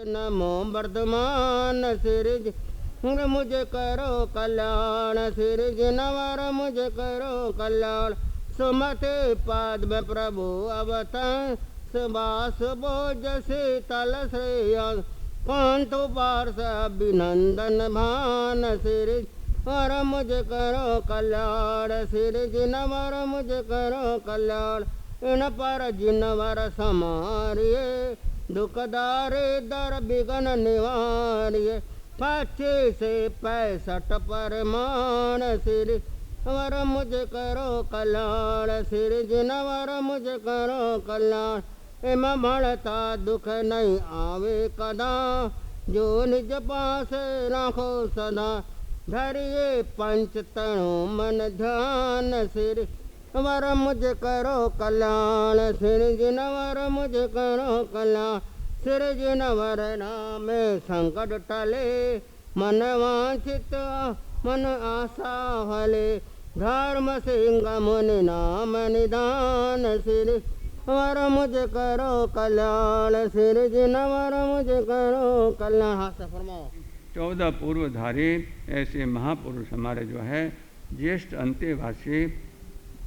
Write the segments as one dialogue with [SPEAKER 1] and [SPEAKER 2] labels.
[SPEAKER 1] नमो Varthaman cirrus मुझे करो कल्याण, cirrus नवर मुझे करो कल्याण। सुमते पाद में प्रभु अवतन, सुबास बोझ शीतल श्रेयस। पंतु पार्श अभिनंदन भान, सिरज वर मुझे करो कल्याण, सिरज नवर मुझे करो कल्याण। इन पर जिनवर समारिये, दुखदारे दर बिघन निवारिये। 25 से 65 परमान, सिर वर मुझे करो कल्याण, सिर जिनवर मुझे करो कल्याण। इम बढ़ता दुख नहीं आवे कदा, जो निज पास राखो सदा। धरिए पंच तणु मन ध्यान, सिर वर मुझे करो कल्याण, सिर जिनवर मुझे करो कल्याण। सिर जिनवर नाम संकट टले, मन वांछित मन आशा फले। धर्म सिंह मुनि नाम निदान, सिर वर मुझे करो कल्याण, सिर जिनवर मुझे करो कल्याण। हाथ से फरमाओ।
[SPEAKER 2] 14 पूर्वधारी ऐसे महापुरुष हमारे जो है ज्येष्ठ अंत्यवासी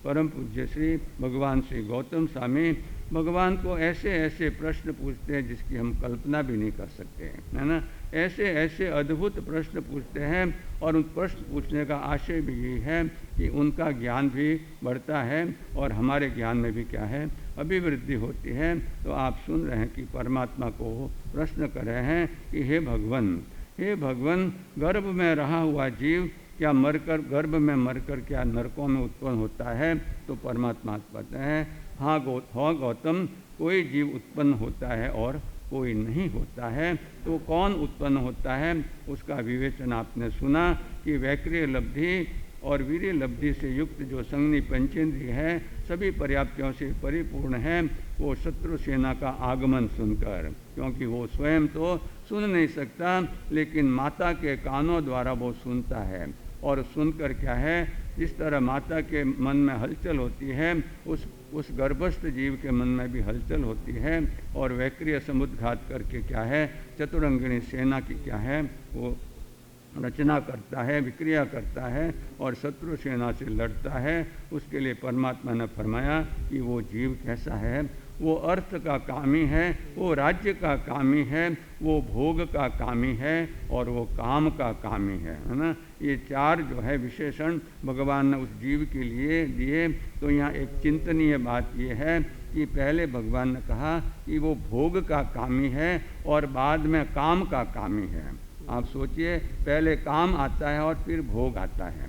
[SPEAKER 2] परम पूज्य श्री भगवान श्री गौतम स्वामी भगवान को ऐसे ऐसे प्रश्न पूछते हैं जिसकी हम कल्पना भी नहीं कर सकते हैं, है ना। ऐसे ऐसे अद्भुत प्रश्न पूछते हैं और उन प्रश्न पूछने का आशय भी यही है कि उनका ज्ञान भी बढ़ता है और हमारे ज्ञान में भी क्या है अभिवृद्धि होती है। तो आप सुन रहे हैं कि परमात्मा को प्रश्न कर रहे हैं कि हे भगवान, गर्भ में रहा हुआ जीव क्या मरकर गर्भ में मरकर क्या नरकों में उत्पन्न होता है? तो परमात्मा कहते हैं हाँ गौतम, कोई जीव उत्पन्न होता है और कोई नहीं होता है। तो कौन उत्पन्न होता है उसका विवेचन आपने सुना कि वैक्रिय लब्धि और वीर्य लब्धि से युक्त जो संगनी पंचेंद्रिय है सभी पर्याप्तियों से परिपूर्ण है। वो शत्रु सेना का आगमन सुनकर, क्योंकि वो स्वयं तो सुन नहीं सकता लेकिन माता के कानों द्वारा वो सुनता है। और सुनकर क्या है, जिस तरह माता के मन में हलचल होती है उस गर्भस्थ जीव के मन में भी हलचल होती है। और वैक्रिय समुद्घात करके क्या है चतुरंगिणी सेना की क्या है वो रचना करता है, विक्रिया करता है और शत्रु सेना से लड़ता है। उसके लिए परमात्मा ने फरमाया कि वो जीव कैसा है, वो अर्थ का कामी है, वो राज्य का कामी है, वो भोग का कामी है और वो काम का कामी है ना। ये चार जो है विशेषण भगवान ने उस जीव के लिए दिए। तो यहाँ एक चिंतनीय बात ये है कि पहले भगवान ने कहा कि वो भोग का कामी है और बाद में काम का कामी है। आप सोचिए, पहले काम आता है और फिर भोग आता है।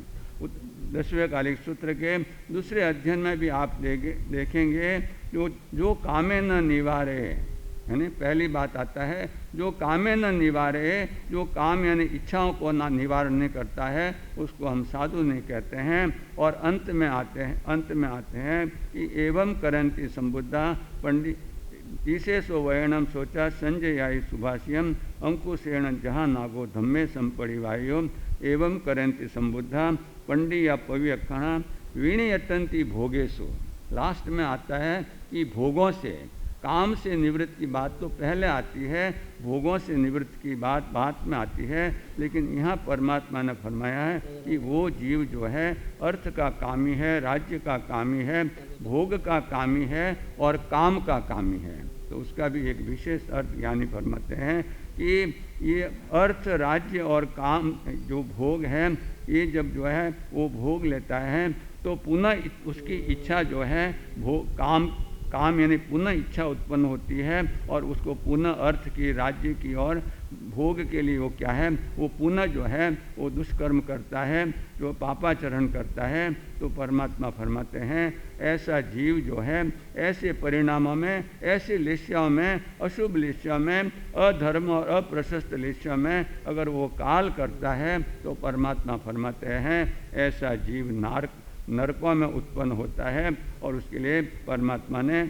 [SPEAKER 2] 10वें कालिक सूत्र के दूसरे अध्ययन में भी आप देखेंगे जो कामे न निवारे, यानी पहली बात आता है जो कामे न निवारे, जो काम यानी इच्छाओं को ना निवारण नहीं करता है उसको हम साधु नहीं कहते हैं। और अंत में आते हैं कि एवं करंती संबुद्धा पंडित ईशेषो वयणम सोचा संजयाई सुभाष्यम अंकुशेण जहाँ नागो धम्मे संपरिवायो एवं करंती संबुद्धा पंडी या पवियक्षणा वीणयतंती भोगेशु। लास्ट में आता है कि भोगों से, काम से निवृत्त की बात तो पहले आती है, भोगों से निवृत्त की बात बाद में आती है। लेकिन यहाँ परमात्मा ने फरमाया है कि वो जीव जो है अर्थ का कामी है, राज्य का कामी है, भोग का कामी है और काम का कामी है। तो उसका भी एक विशेष अर्थ ज्ञानी फरमाते हैं कि ये अर्थ, राज्य और काम जो भोग है, ये जब जो है वो भोग लेता है तो पुनः उसकी इच्छा जो है काम यानी पुनः इच्छा उत्पन्न होती है और उसको पुनः अर्थ की, राज्य की और भोग के लिए वो क्या है, वो पुनः जो है वो दुष्कर्म करता है, जो पापाचरण करता है। तो परमात्मा फरमाते हैं ऐसा जीव जो है ऐसे परिणामों में, ऐसे लेस्याओं में, अशुभ लेस्याओं में, अधर्म और अप्रशस्त लेस्याओं में अगर वो काल करता है तो परमात्मा फरमाते हैं ऐसा जीव नरकों में उत्पन्न होता है। और उसके लिए परमात्मा ने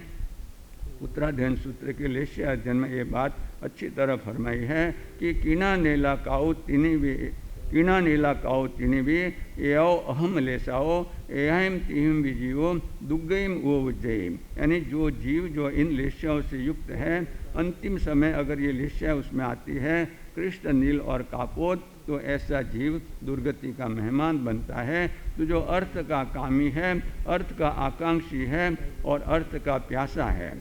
[SPEAKER 2] उत्तराध्ययन सूत्र के लेस्य अध्ययन में ये बात अच्छी तरह फरमाई है कि कीना नीला काऊ तिनी भी एओ अहम लेसाओ एहिम तिहिम विजीवो दुग्गईम वो उज्जयीम। यानी जो जीव जो इन लेस्याओं से युक्त है, अंतिम समय अगर ये लेस्या उसमें आती है कृष्ण, नील और कापोत, तो ऐसा जीव दुर्गति का मेहमान बनता है। तो जो अर्थ का कामी है, अर्थ का आकांक्षी है और अर्थ का प्यासा है,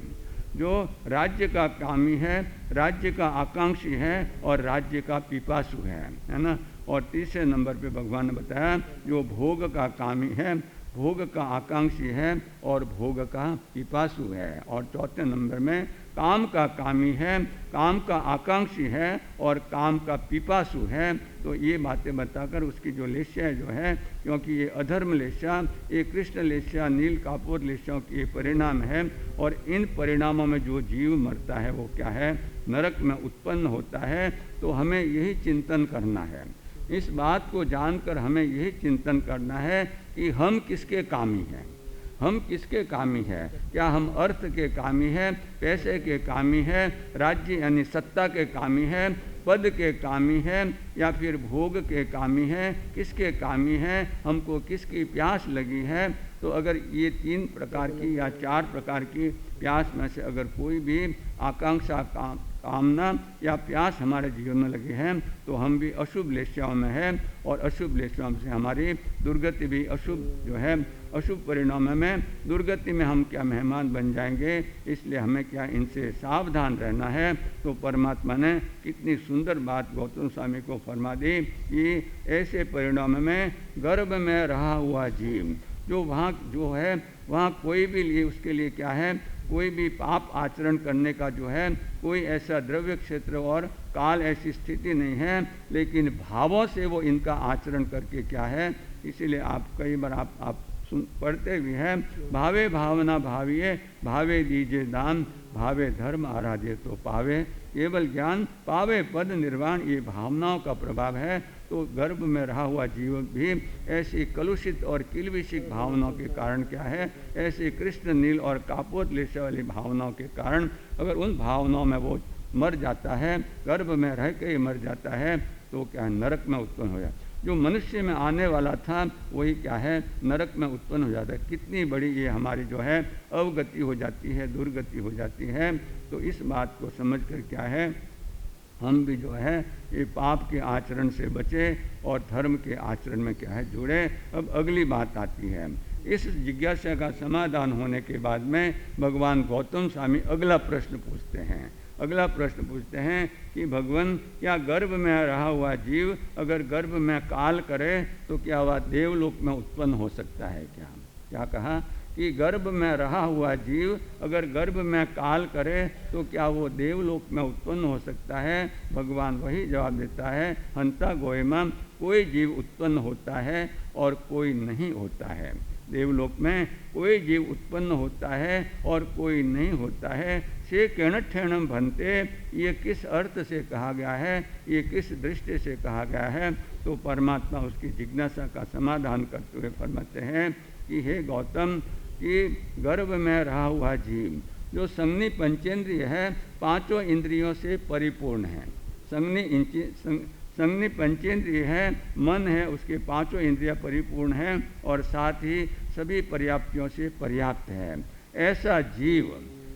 [SPEAKER 2] जो राज्य का कामी है, राज्य का आकांक्षी है और राज्य का पिपासु है ना। और तीसरे नंबर पे भगवान ने बताया जो भोग का कामी है, भोग का आकांक्षी है और भोग का पिपासु है। और चौथे नंबर में काम का कामी है, काम का आकांक्षी है और काम का पिपासु है। तो ये बातें बताकर उसकी जो लेस्या जो है, क्योंकि ये अधर्म लेस्या, ये कृष्ण लेस्या, नील कापोर लेस्याओं की ये परिणाम है और इन परिणामों में जो जीव मरता है वो क्या है, नरक में उत्पन्न होता है। तो हमें यही चिंतन करना है, इस बात को जानकर हमें यही चिंतन करना है कि हम किसके कामी हैं, हम किसके कामी है। क्या हम अर्थ के कामी है, पैसे के कामी है, राज्य यानी सत्ता के कामी है, पद के कामी है या फिर भोग के कामी है, किसके कामी है, हमको किसकी प्यास लगी है। तो अगर ये 3 प्रकार की या 4 प्रकार की प्यास में से अगर कोई भी आकांक्षा कामना या प्यास हमारे जीवन में लगी है तो हम भी अशुभ लेस्याओं में है और अशुभ लेस्याओं से हमारी दुर्गति भी अशुभ जो है, अशुभ परिणामों में दुर्गति में हम क्या मेहमान बन जाएंगे। इसलिए हमें क्या इनसे सावधान रहना है। तो परमात्मा ने कितनी सुंदर बात गौतम स्वामी को फरमा दी कि ऐसे परिणाम में गर्भ में रहा हुआ जीव जो वहाँ जो है, वहाँ कोई भी लिए उसके लिए क्या है, कोई भी पाप आचरण करने का जो है कोई ऐसा द्रव्य क्षेत्र और काल ऐसी स्थिति नहीं है, लेकिन भावों से वो इनका आचरण करके क्या है। इसीलिए आप कई बार आप पढ़ते भी हैं, भावे भावना भाविये भावे दीजिए दान, भावे धर्म आराध्य तो पावे केवल ज्ञान, पावे पद निर्वाण। ये भावनाओं का प्रभाव है। तो गर्भ में रहा हुआ जीव भी ऐसी कलुषित और किलविषिक भावनाओं के कारण क्या है, ऐसे कृष्ण, नील और कापोत लेसे वाली भावनाओं के कारण अगर उन भावनाओं में वो मर जाता है, गर्भ में रह के ही मर जाता है, तो क्या है, नरक में उत्पन्न हो जाता है। जो मनुष्य में आने वाला था वही क्या है, नरक में उत्पन्न हो जाता है। कितनी बड़ी ये हमारी जो है अवगति हो जाती है, दुर्गति हो जाती है। तो इस बात को समझ कर क्या है, हम भी जो है ये पाप के आचरण से बचे और धर्म के आचरण में क्या है जुड़े। अब अगली बात आती है, इस जिज्ञासा का समाधान होने के बाद में भगवान गौतम स्वामी अगला प्रश्न पूछते हैं। अगला प्रश्न पूछते हैं कि भगवान, क्या गर्भ में रहा हुआ जीव अगर गर्भ में काल करे तो क्या वह देवलोक में उत्पन्न हो सकता है क्या? क्या कहा कि गर्भ में रहा हुआ जीव अगर गर्भ में काल करे तो क्या वो देवलोक में उत्पन्न हो सकता है? भगवान वही जवाब देता है, हंता गोयमा, कोई जीव उत्पन्न होता है और कोई नहीं होता है। देवलोक में कोई जीव उत्पन्न होता है और कोई नहीं होता है। से केणठेणम भनते, ये किस अर्थ से कहा गया है, ये किस दृष्टि से कहा गया है? तो परमात्मा उसकी जिज्ञासा का समाधान करते हुए फरमाते हैं कि हे गौतम, कि गर्भ में रहा हुआ जीव जो संज्ञी पंचेंद्रिय है, 5 इंद्रियों से परिपूर्ण है। संज्ञी पंचेंद्रिय है, मन है, उसके 5 इंद्रियां परिपूर्ण हैं और साथ ही सभी पर्याप्तियों से पर्याप्त है।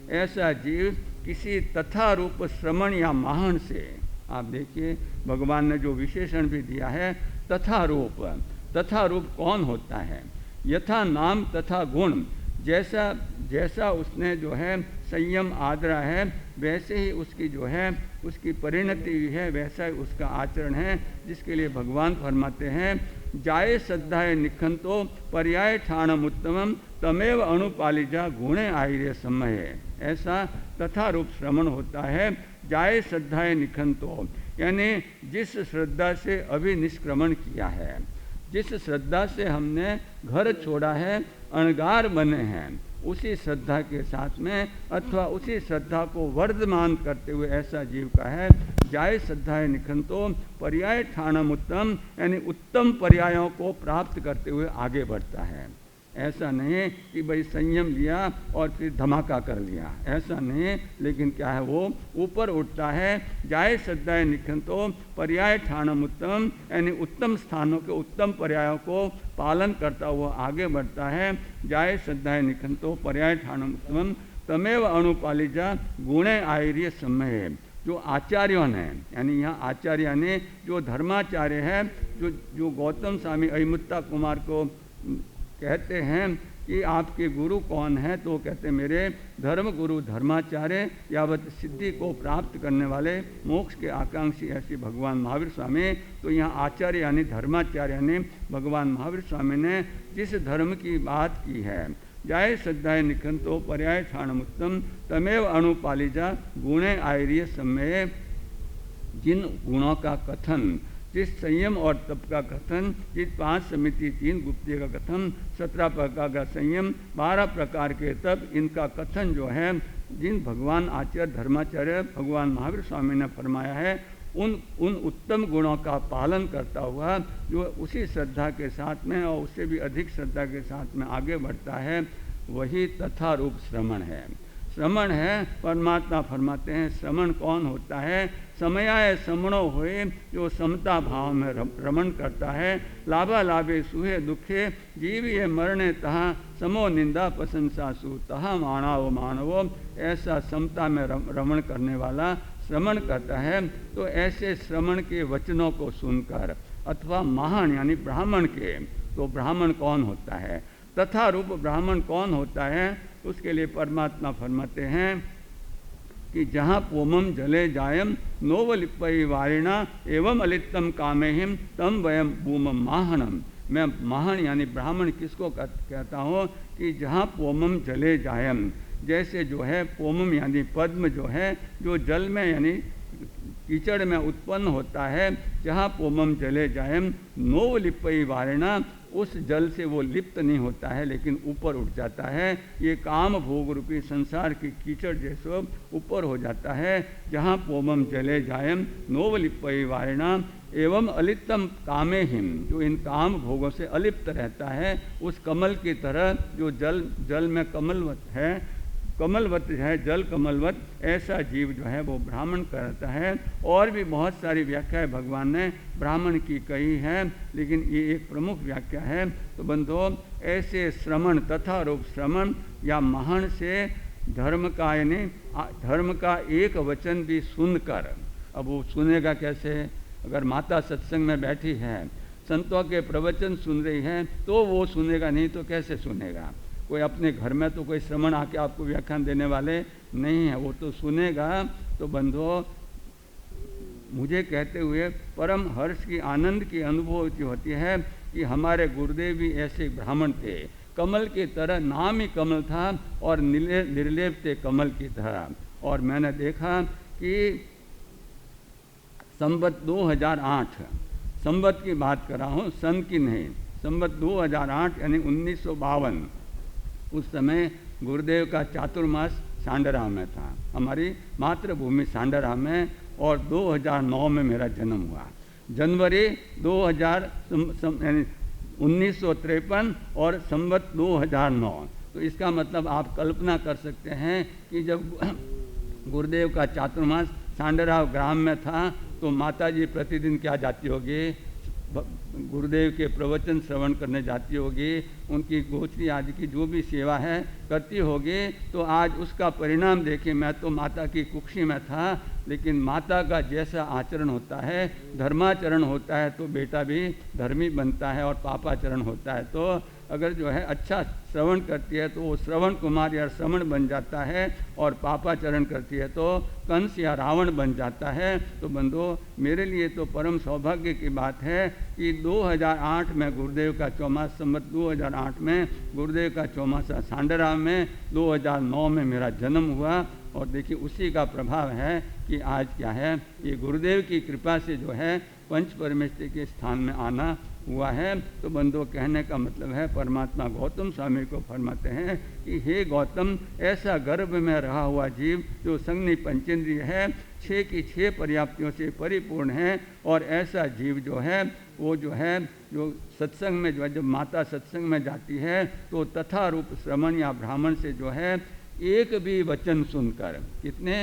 [SPEAKER 2] ऐसा जीव किसी तथा रूप श्रवण या माहन से, आप देखिए भगवान ने जो विशेषण भी दिया है, तथा रूप कौन होता है? यथा नाम तथा गुण, जैसा उसने जो है संयम आदरा है वैसे ही उसकी जो है उसकी परिणति है, वैसा ही उसका आचरण है, जिसके लिए भगवान फरमाते हैं जाये श्रद्धाए निखंतो पर्याय ठाणम उत्तमम तमेव अनुपालिजा गुणे आयर्य समय। ऐसा तथा रूप श्रवण होता है। जाये श्रद्धाए निखंतो यानी जिस श्रद्धा से अभी निष्क्रमण किया है, जिस श्रद्धा से हमने घर छोड़ा है, अणगार बने हैं, उसी श्रद्धा के साथ में अथवा उसी श्रद्धा को वर्धमान करते हुए ऐसा जीव का है जाय श्रद्धाए निखंतो पर्याय ठाणम उत्तम यानी उत्तम पर्यायों को प्राप्त करते हुए आगे बढ़ता है। ऐसा नहीं कि भाई संयम लिया और फिर धमाका कर लिया, ऐसा नहीं, लेकिन क्या है वो ऊपर उठता है। जाय श्रद्धाए निखंतो पर्याय ठाणम उत्तम यानी उत्तम स्थानों के उत्तम पर्यायों को पालन करता हुआ आगे बढ़ता है। जाय श्रद्धाए निखंतो पर्याय ठाणम उत्तम तमेव अनुपालिजा गुणे आयर्य समय। जो आचार्यों ने यानी यहाँ आचार्य ने जो धर्माचार्य है, जो गौतम स्वामी अहिमुत्ता कुमार को कहते हैं कि आपके गुरु कौन है, तो कहते मेरे धर्म गुरु धर्माचार्य यावत सिद्धि को प्राप्त करने वाले मोक्ष के आकांक्षी ऐसे भगवान महावीर स्वामी। तो यहाँ आचार्य यानी धर्माचार्य यानी भगवान महावीर स्वामी ने जिस धर्म की बात की है, जाय श्रद्धाए निखंतो पर्याय ठाणम उत्तम तमेव अनुपालिजा गुणे आयर्य समय। जिन गुणों का कथन, जिस संयम और तप का कथन, जिस 5 समिति 3 गुप्ती का कथन, 17 प्रकार का संयम, 12 प्रकार के तप, इनका कथन जो है जिन भगवान आचार्य धर्माचार्य भगवान महावीर स्वामी ने फरमाया है, उन उत्तम गुणों का पालन करता हुआ जो उसी श्रद्धा के साथ में और उससे भी अधिक श्रद्धा के साथ में आगे बढ़ता है, वही तथा रूप श्रवण है। श्रवण है, परमात्मा फरमाते हैं श्रवण कौन होता है? समयाय समणो होए जो समता भाव में रमण करता है। लाभा लाभे सुहे दुखे जीव ये मरणे तहा समो निंदा प्रशंसा सु तहा मानव मानवो। ऐसा समता में रमण करने वाला श्रवण करता है। तो ऐसे श्रवण के वचनों को सुनकर अथवा महान यानी ब्राह्मण के, तो ब्राह्मण कौन होता है, तथा रूप ब्राह्मण कौन होता है, उसके लिए परमात्मा फरमाते हैं कि जहाँ पोमम जले जायम नोवलिपई वारिणा एवं अलितम कामेहिम तम वयम बूमम माहनम। मैं महान यानी ब्राह्मण किसको कहता हूँ कि जहाँ पोमम जले जायम, जैसे जो है पोमम यानी पद्म जो है जो जल में यानी कीचड़ में उत्पन्न होता है, जहाँ पोमम जले जायम नोवलिपई वारिणा, उस जल से वो लिप्त नहीं होता है लेकिन ऊपर उठ जाता है। ये काम भोग रूपी संसार की कीचड़ जैसे ऊपर हो जाता है। जहाँ पोमम जले जायम नोवलिपई वारिणा एवं अलिप्तम कामे हिम, जो इन काम भोगों से अलिप्त रहता है, उस कमल की तरह जो जल में कमलवत है, कमलवत है जल कमलवत, ऐसा जीव जो है वो ब्राह्मण कहता है। और भी बहुत सारी व्याख्याएं भगवान ने ब्राह्मण की कही है, लेकिन ये एक प्रमुख व्याख्या है। तो बंधुओं, ऐसे श्रवण तथा रूप श्रवण या महान से धर्म का यानी धर्म का एक वचन भी सुनकर, अब वो सुनेगा कैसे? अगर माता सत्संग में बैठी है, संतों के प्रवचन सुन रही है, तो वो सुनेगा, नहीं तो कैसे सुनेगा? कोई अपने घर में तो कोई श्रवण आके आपको व्याख्यान देने वाले नहीं है, वो तो सुनेगा। तो बंधुओं, मुझे कहते हुए परम हर्ष की आनंद की अनुभूति होती है कि हमारे गुरुदेव भी ऐसे ब्राह्मण थे, कमल की तरह, नाम ही कमल था और निर्लेप थे कमल की तरह। और मैंने देखा कि संवत 2008, संवत की बात कर रहा हूँ, सन की नहीं, संवत 2008 यानी 1952, उस समय गुरुदेव का चातुर्मास सांडरा में था, हमारी मातृभूमि सांडरा में। और 2009 में मेरा जन्म हुआ, जनवरी 1953 और संवत 2009। तो इसका मतलब आप कल्पना कर सकते हैं कि जब गुरुदेव का चातुर्मास सांडरा ग्राम में था, तो माताजी प्रतिदिन क्या जाती होगी? गुरुदेव के प्रवचन श्रवण करने जाती होगी, उनकी गोचरी आदि की जो भी सेवा है करती होगी। तो आज उसका परिणाम देखिए, मैं तो माता की कुक्षी में था, लेकिन माता का जैसा आचरण होता है, धर्माचरण होता है, तो बेटा भी धर्मी बनता है, और पापाचरण होता है तो अगर जो है अच्छा श्रवण करती है तो वो श्रवण कुमार या श्रवण बन जाता है, और पापाचरण करती है तो कंस या रावण बन जाता है। तो बंधुओं, मेरे लिए तो परम सौभाग्य की बात है कि 2008 में गुरुदेव का चौमासा, संवत 2008 में गुरुदेव का चौमासा सांडरा में, 2009 में मेरा जन्म हुआ। और देखिए उसी का प्रभाव है कि आज क्या है, ये गुरुदेव की कृपा से जो है पंच परमेश्वर के स्थान में आना हुआ है। तो बंधुओं, कहने का मतलब है परमात्मा गौतम स्वामी को फरमाते हैं कि हे गौतम, ऐसा गर्भ में रहा हुआ जीव जो संगनी पंचेंद्रिय है, 6 की 6 पर्याप्तियों से परिपूर्ण है, और ऐसा जीव जो है वो जो है जो सत्संग में जो है, जब माता सत्संग में जाती है तो तथा रूप श्रवण या ब्राह्मण से जो है एक भी वचन सुनकर, कितने,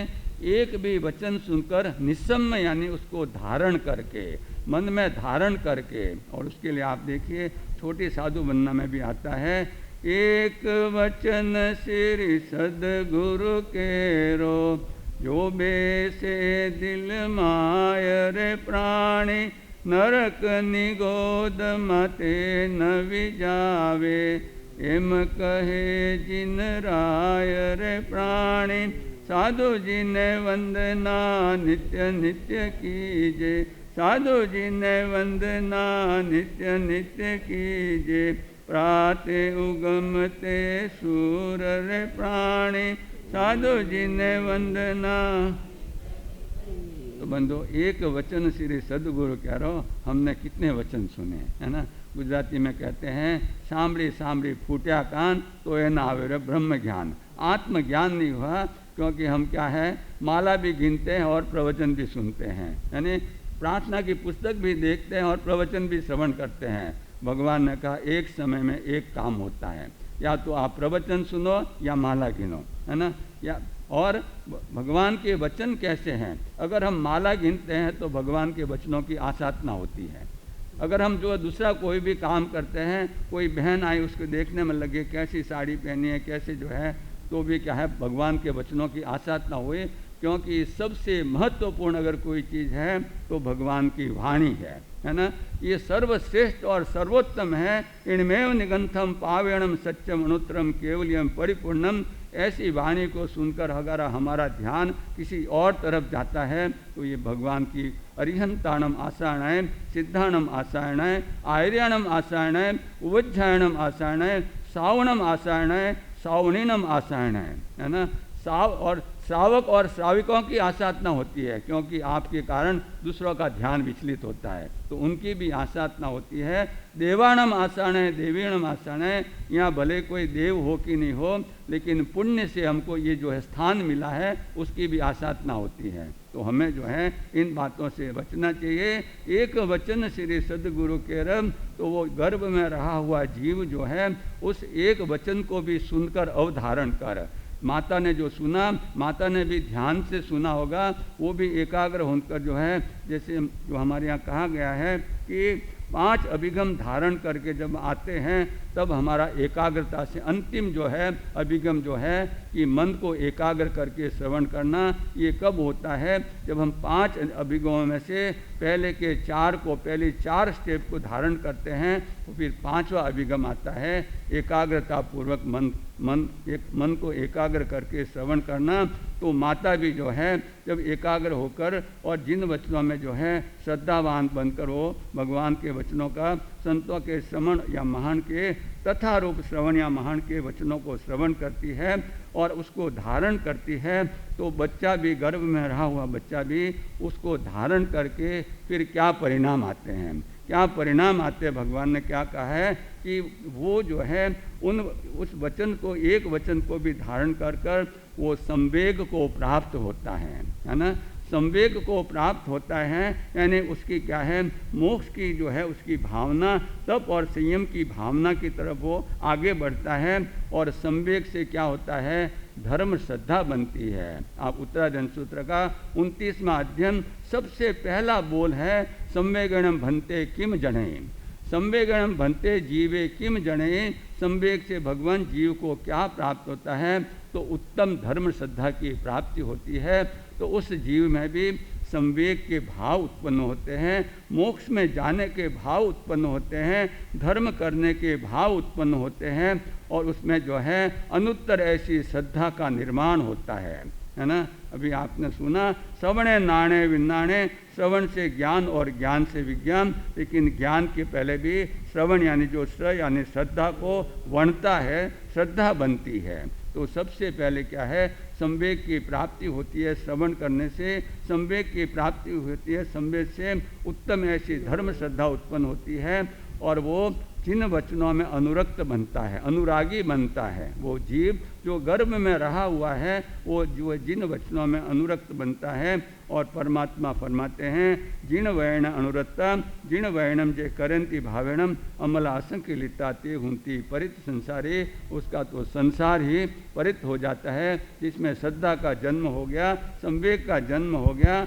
[SPEAKER 2] एक भी वचन सुनकर निस्सम यानी उसको धारण करके, मन में धारण करके, और उसके लिए आप देखिए छोटी साधु बनना में भी आता है, एक वचन श्री सदगुरु केरो, जो बेसे दिल माय रे प्राणी, नरक निगोद मते न विजावे, एम कहे जिन राय रे प्राणी, साधु जी ने वंदना नित्य नित्य कीजे, साधु जी ने वंदना नित्य नित्य कीजे, प्राते उगमते सूर रे प्राणी, साधु जी ने वंदना। तो बंधो, एक वचन श्री सदगुरु कह रहो, हमने कितने वचन सुने, है ना। गुजराती में कहते हैं, सांभળી सांभળી फूट्या कान तो ये ना आवे रे ब्रह्म ज्ञान। आत्मज्ञान नहीं हुआ, क्योंकि हम क्या है, माला भी गिनते हैं और प्रवचन भी सुनते हैं, यानी प्रार्थना की पुस्तक भी देखते हैं और प्रवचन भी श्रवण करते हैं। भगवान ने कहा एक समय में एक काम होता है, या तो आप प्रवचन सुनो या माला गिनो, है ना। या और भगवान के वचन कैसे हैं, अगर हम माला गिनते हैं तो भगवान के वचनों की आसाधना होती है। अगर हम जो दूसरा कोई भी काम करते हैं, कोई बहन आई उसको देखने में लगे कैसी साड़ी पहनी है, कैसे जो है, तो भी क्या है, भगवान के वचनों की आसाधना हुई, क्योंकि सबसे महत्वपूर्ण अगर कोई चीज़ है तो भगवान की वाणी है ना। ये सर्वश्रेष्ठ और सर्वोत्तम है। इनमेव निगंथम पावेणम सत्यम अनुत्तरम केवलियम परिपूर्णम। ऐसी वाणी को सुनकर अगर हमारा ध्यान किसी और तरफ जाता है तो ये भगवान की अरिहंताणम आसायणाय, सिद्धाणम आसायणाय, आयर्याणम आसायणाय, उवज्जायणम आसायणाय, सावणम आसायणाय, सावणीनम आसायणाय, है ना। और श्रावक और श्राविकों की आसाधना होती है, क्योंकि आपके कारण दूसरों का ध्यान विचलित होता है, तो उनकी भी आसाधना होती है। देवाणम आसान है, देवीणम आसान है। यहाँ भले कोई देव हो कि नहीं हो, लेकिन पुण्य से हमको ये जो है स्थान मिला है, उसकी भी आसाधना होती है। तो हमें जो है इन बातों से बचना चाहिए। एक वचन श्री सदगुरु के रब, तो वो गर्भ में रहा हुआ जीव जो है, उस एक वचन को भी सुनकर अवधारण कर। माता ने जो सुना, माता ने भी ध्यान से सुना होगा, वो भी एकाग्र होकर जो है, जैसे जो हमारे यहाँ कहा गया है कि 5 अभिगम धारण करके जब आते हैं तब हमारा एकाग्रता से अंतिम जो है अभिगम जो है कि मन को एकाग्र करके श्रवण करना, ये कब होता है? जब हम 5 अभिगमों में से पहले के 4 को, पहले 4 स्टेप को धारण करते हैं, तो फिर 5वां अभिगम आता है एकाग्रता पूर्वक मन को एकाग्र करके श्रवण करना। तो माता भी जो है जब एकाग्र होकर और जिन वचनों में जो है श्रद्धावान बनकर वो भगवान के वचनों का, संतों के श्रवण या महान के तथा रूप श्रवण या महान के वचनों को श्रवण करती है और उसको धारण करती है, तो बच्चा भी, गर्भ में रहा हुआ बच्चा भी उसको धारण करके फिर क्या परिणाम आते हैं, क्या परिणाम आते हैं। भगवान ने क्या कहा है कि वो जो है उस वचन को, एक वचन को भी धारण कर कर वो संवेग को प्राप्त होता है ना। संवेग को प्राप्त होता है यानी उसकी क्या है, मोक्ष की जो है उसकी भावना, तप और संयम की भावना की तरफ वो आगे बढ़ता है। और संवेग से क्या होता है, धर्म श्रद्धा बनती है। आप उत्तराधन सूत्र का 29वां अध्ययन सबसे पहला बोल है, संवेगणम भन्ते किम जने, संवेगणम भन्ते जीवे किम जने। संवेग से भगवान जीव को क्या प्राप्त होता है, तो उत्तम धर्म श्रद्धा की प्राप्ति होती है। तो उस जीव में भी संवेग के भाव उत्पन्न होते हैं, मोक्ष में जाने के भाव उत्पन्न होते हैं, धर्म करने के भाव उत्पन्न होते हैं, और उसमें जो है अनुत्तर ऐसी श्रद्धा का निर्माण होता है ना। अभी आपने सुना श्रवणे नाणे विनाणे, श्रवण से ज्ञान और ज्ञान से विज्ञान, लेकिन ज्ञान के पहले भी श्रवण यानी जो यानी श्रद्धा को वणता है, श्रद्धा बनती है। तो सबसे पहले क्या है, संवेग की प्राप्ति होती है, श्रवण करने से संवेग की प्राप्ति होती है, संवेग से उत्तम ऐसी धर्म श्रद्धा उत्पन्न होती है, और वो जिन वचनों में अनुरक्त बनता है, अनुरागी बनता है, वो जीव जो गर्भ में रहा हुआ है, वो जो जिन वचनों में अनुरक्त बनता है। और परमात्मा फरमाते हैं जिन वैण अनुरक्ता जिन वैणम जे करंती भावेणम अमला असंख्य लिता ते हुंती परित संसारे, उसका तो संसार ही परित हो जाता है, जिसमें श्रद्धा का जन्म हो गया, संवेग का जन्म हो गया।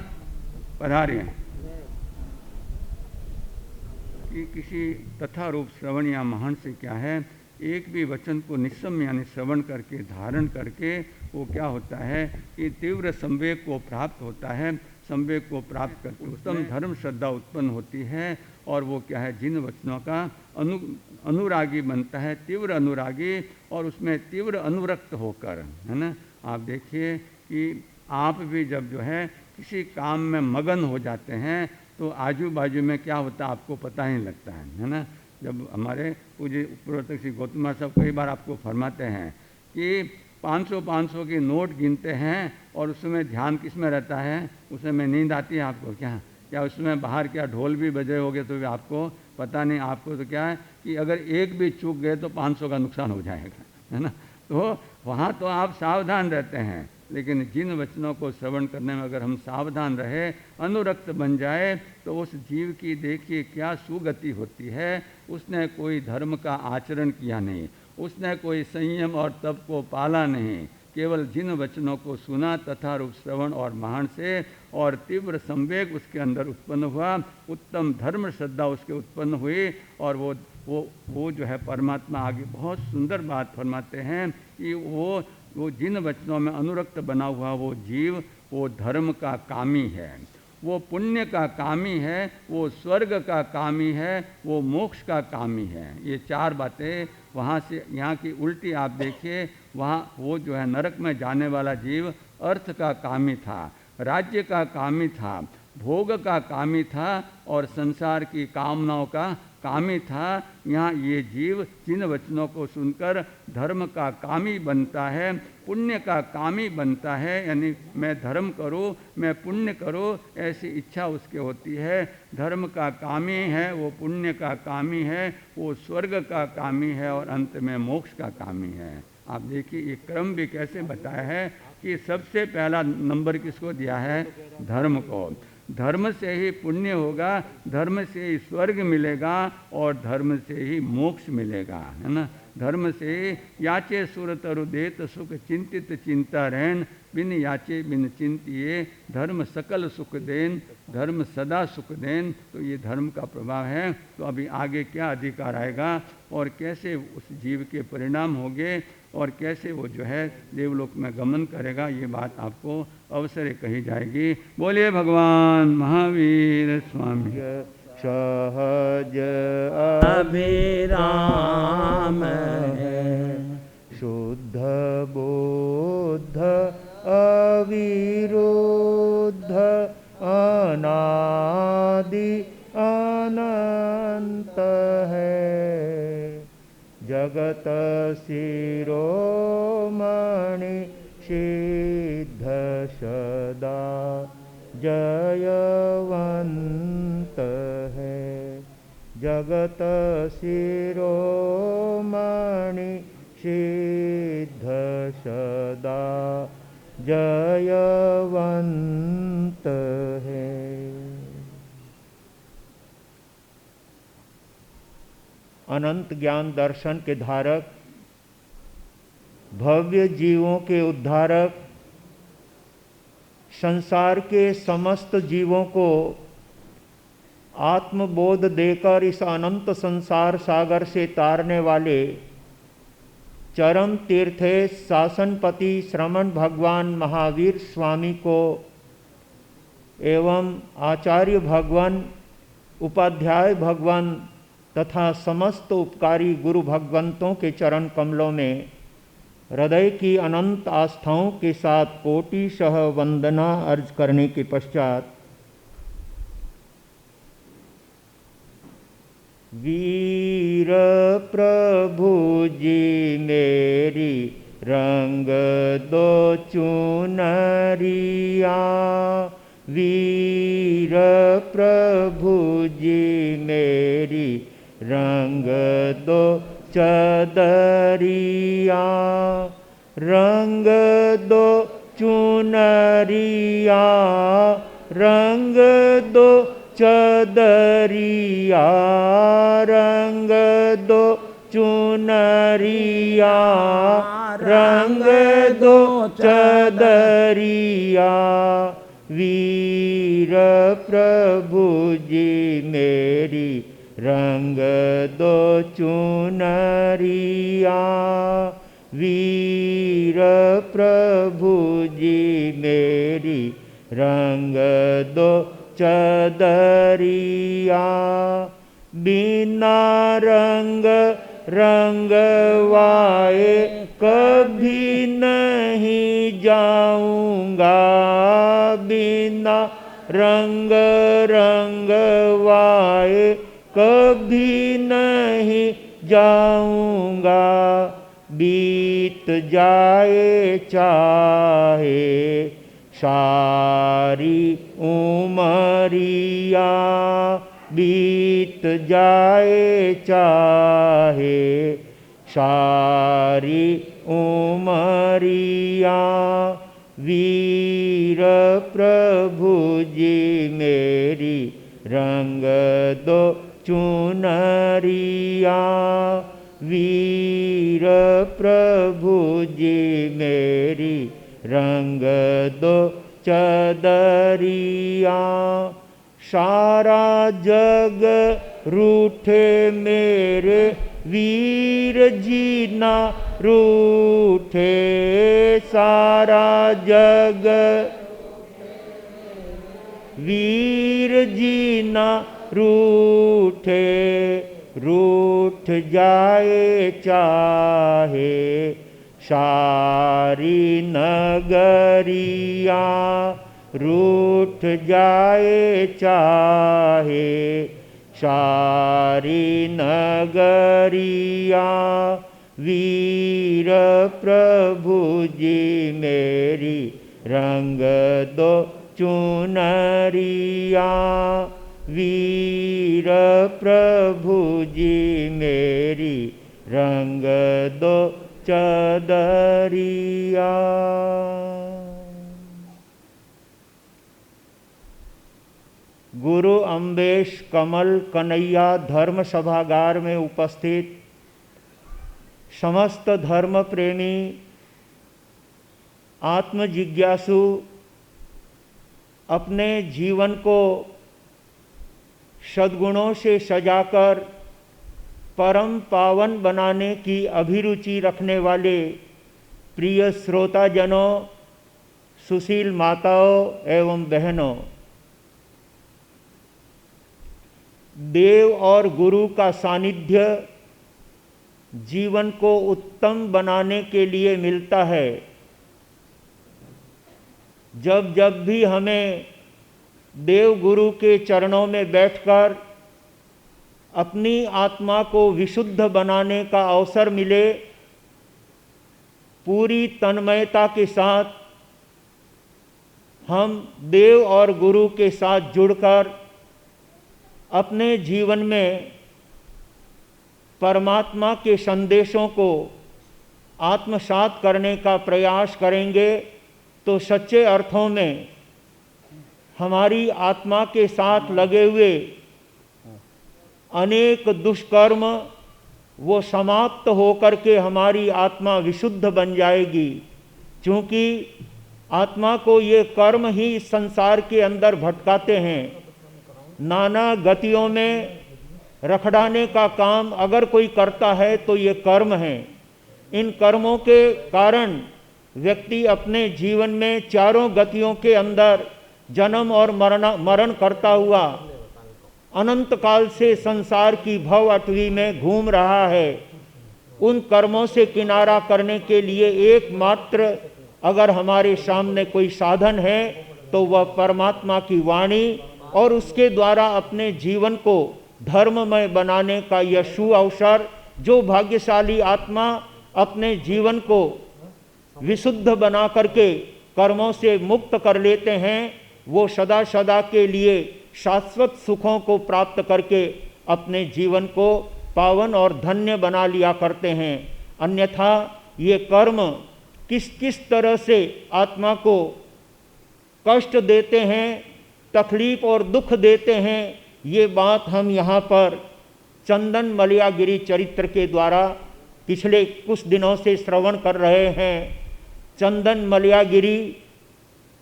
[SPEAKER 2] पधारिए कि किसी तथा रूप श्रवण या महान से क्या है, एक भी वचन को निस्सम यानी श्रवण करके धारण करके वो क्या होता है कि तीव्र संवेग को प्राप्त होता है, संवेग को प्राप्त करके उत्तम धर्म श्रद्धा उत्पन्न होती है, और वो क्या है जिन वचनों का अनुरागी बनता है, तीव्र अनुरागी, और उसमें तीव्र अनुरक्त होकर, है ना। आप देखिए कि आप भी जब जो है किसी काम में मगन हो जाते हैं तो आजू बाजू में क्या होता है आपको पता ही लगता है ना। जब हमारे पूज्य पूर्वतक श्री गौतम साहब कई बार आपको फरमाते हैं कि 500 की नोट गिनते हैं और उसमें ध्यान किस में रहता है, उसमें नींद आती है आपको क्या उसमें बाहर क्या ढोल भी बजे होगे तो भी आपको पता नहीं। आपको तो क्या है कि अगर एक भी चूक गए तो 500 का नुकसान हो जाएगा, है ना। तो वहाँ तो आप सावधान रहते हैं, लेकिन जिन वचनों को श्रवण करने में अगर हम सावधान रहे, अनुरक्त बन जाए, तो उस जीव की देखिए क्या सुगति होती है। उसने कोई धर्म का आचरण किया नहीं, उसने कोई संयम और तप को पाला नहीं, केवल जिन वचनों को सुना तथा रूप श्रवण और महान से, और तीव्र संवेग उसके अंदर उत्पन्न हुआ, उत्तम धर्म श्रद्धा उसके उत्पन्न हुई, और वो जो है परमात्मा आगे बहुत सुंदर बात फरमाते हैं कि वो जिन वचनों में अनुरक्त बना हुआ वो जीव, वो धर्म का कामी है, वो पुण्य का कामी है, वो स्वर्ग का कामी है, वो मोक्ष का कामी है। ये चार बातें वहाँ से यहाँ की उल्टी आप देखिए, वहाँ वो जो है नरक में जाने वाला जीव अर्थ का कामी था, राज्य का कामी था, भोग का कामी था, और संसार की कामनाओं का कामी था। यहाँ ये जीव जिन वचनों को सुनकर धर्म का कामी बनता है, पुण्य का कामी बनता है, यानी मैं धर्म करूँ, मैं पुण्य करूँ, ऐसी इच्छा उसके होती है। धर्म का कामी है, वो पुण्य का कामी है, वो स्वर्ग का कामी है, और अंत में मोक्ष का कामी है। आप देखिए ये क्रम भी कैसे बताया है कि सबसे पहला नंबर किसको दिया है, धर्म को। धर्म से ही पुण्य होगा, धर्म से ही स्वर्ग मिलेगा, और धर्म से ही मोक्ष मिलेगा, है ना। धर्म से याचे सुर तरु देत सुख चिंतित चिंता रहन, बिन याचे बिन चिंतिए धर्म सकल सुख देन, धर्म सदा सुख देन। तो ये धर्म का प्रभाव है। तो अभी आगे क्या अधिकार आएगा और कैसे उस जीव के परिणाम होंगे और कैसे वो जो है देवलोक में गमन करेगा, ये बात आपको अवसर कही जाएगी। बोलिए भगवान महावीर स्वामी।
[SPEAKER 1] सहज अभिराम है, शुद्ध बुद्ध अविरुद्ध अनादि अनंत है, जगत शिरोमणि सिद्ध सदा जयवंत है, जगत शिरोमणि सिद्ध सदा जयवंत है। अनंत ज्ञान दर्शन के धारक, भव्य जीवों के उद्धारक, संसार के समस्त जीवों को आत्मबोध देकर इस अनंत संसार सागर से तारने वाले चरम तीर्थेश शासनपति श्रमण भगवान महावीर स्वामी को एवं आचार्य भगवान, उपाध्याय भगवान तथा समस्त उपकारी गुरु भगवंतों के चरण कमलों में हृदय की अनंत आस्थाओं के साथ कोटिशः वंदना अर्ज करने के पश्चात वीर प्रभु जी मेरी रंग दो चुनरिया, वीर प्रभु जी मेरी रंग दो चदरिया, रंग दो चुनरिया, रंग दो चदरिया, रंग दो चुनरिया, रंग दो चदरिया, वीर प्रभु जी मेरी रंग दो चुनरिया, वीर प्रभु जी मेरी रंग दो चदरिया, बिना रंग रंगवाए कभी नहीं जाऊंगा, बिना रंग रंगवाए कभी नहीं जाऊंगा, बीत जाए चाहे सारी उमरिया, बीत जाए चाहे सारी उमरिया, वीर प्रभु जी मेरी रंग दो चुनरिया, वीर प्रभु जी मेरी रंग दो चदरिया, सारा जग रूठे मेरे वीर जी ना रूठे, सारा जग वीर जी ना रूठे, रूठ जाए चाहे सारी नगरिया, रूठ जाए चाहे सारी नगरिया, वीर प्रभु जी मेरी रंग दो चुनरिया, वीर प्रभु जी मेरी रंग दो चदरिया। गुरु अम्बेश कमल कन्हैया धर्म सभागार में उपस्थित समस्त धर्म प्रेमी आत्म जिज्ञासु अपने जीवन को सद्गुणों से सजाकर परम पावन बनाने की अभिरुचि रखने वाले प्रिय श्रोताजनों, सुशील माताओं एवं बहनों, देव और गुरु का सानिध्य जीवन को उत्तम बनाने के लिए मिलता है। जब जब भी हमें देव गुरु के चरणों में बैठकर अपनी आत्मा को विशुद्ध बनाने का अवसर मिले, पूरी तन्मयता के साथ हम देव और गुरु के साथ जुड़कर अपने जीवन में परमात्मा के संदेशों को आत्मसात करने का प्रयास करेंगे तो सच्चे अर्थों में हमारी आत्मा के साथ लगे हुए अनेक दुष्कर्म वो समाप्त होकर के हमारी आत्मा विशुद्ध बन जाएगी। क्योंकि आत्मा को ये कर्म ही संसार के अंदर भटकाते हैं। नाना गतियों में रखडाने का काम अगर कोई करता है तो ये कर्म है। इन कर्मों के कारण व्यक्ति अपने जीवन में चारों गतियों के अंदर जन्म और मरण करता हुआ अनंत काल से संसार की भव अटवी में घूम रहा है, उन कर्मों से किनारा करने के लिए एकमात्र अगर हमारे सामने कोई साधन है तो वह परमात्मा की वाणी और उसके द्वारा अपने जीवन को धर्ममय बनाने का यह सु अवसर, जो भाग्यशाली आत्मा अपने जीवन को विशुद्ध बना करके कर्मों से मुक्त कर लेते हैं, वो सदा सदा के लिए शाश्वत सुखों को प्राप्त करके अपने जीवन को पावन और धन्य बना लिया करते हैं। अन्यथा ये कर्म किस किस तरह से आत्मा को कष्ट देते हैं, तकलीफ और दुख देते हैं, ये बात हम यहाँ पर चंदन मलयागिरी चरित्र के द्वारा पिछले कुछ दिनों से श्रवण कर रहे हैं। चंदन मलयागिरी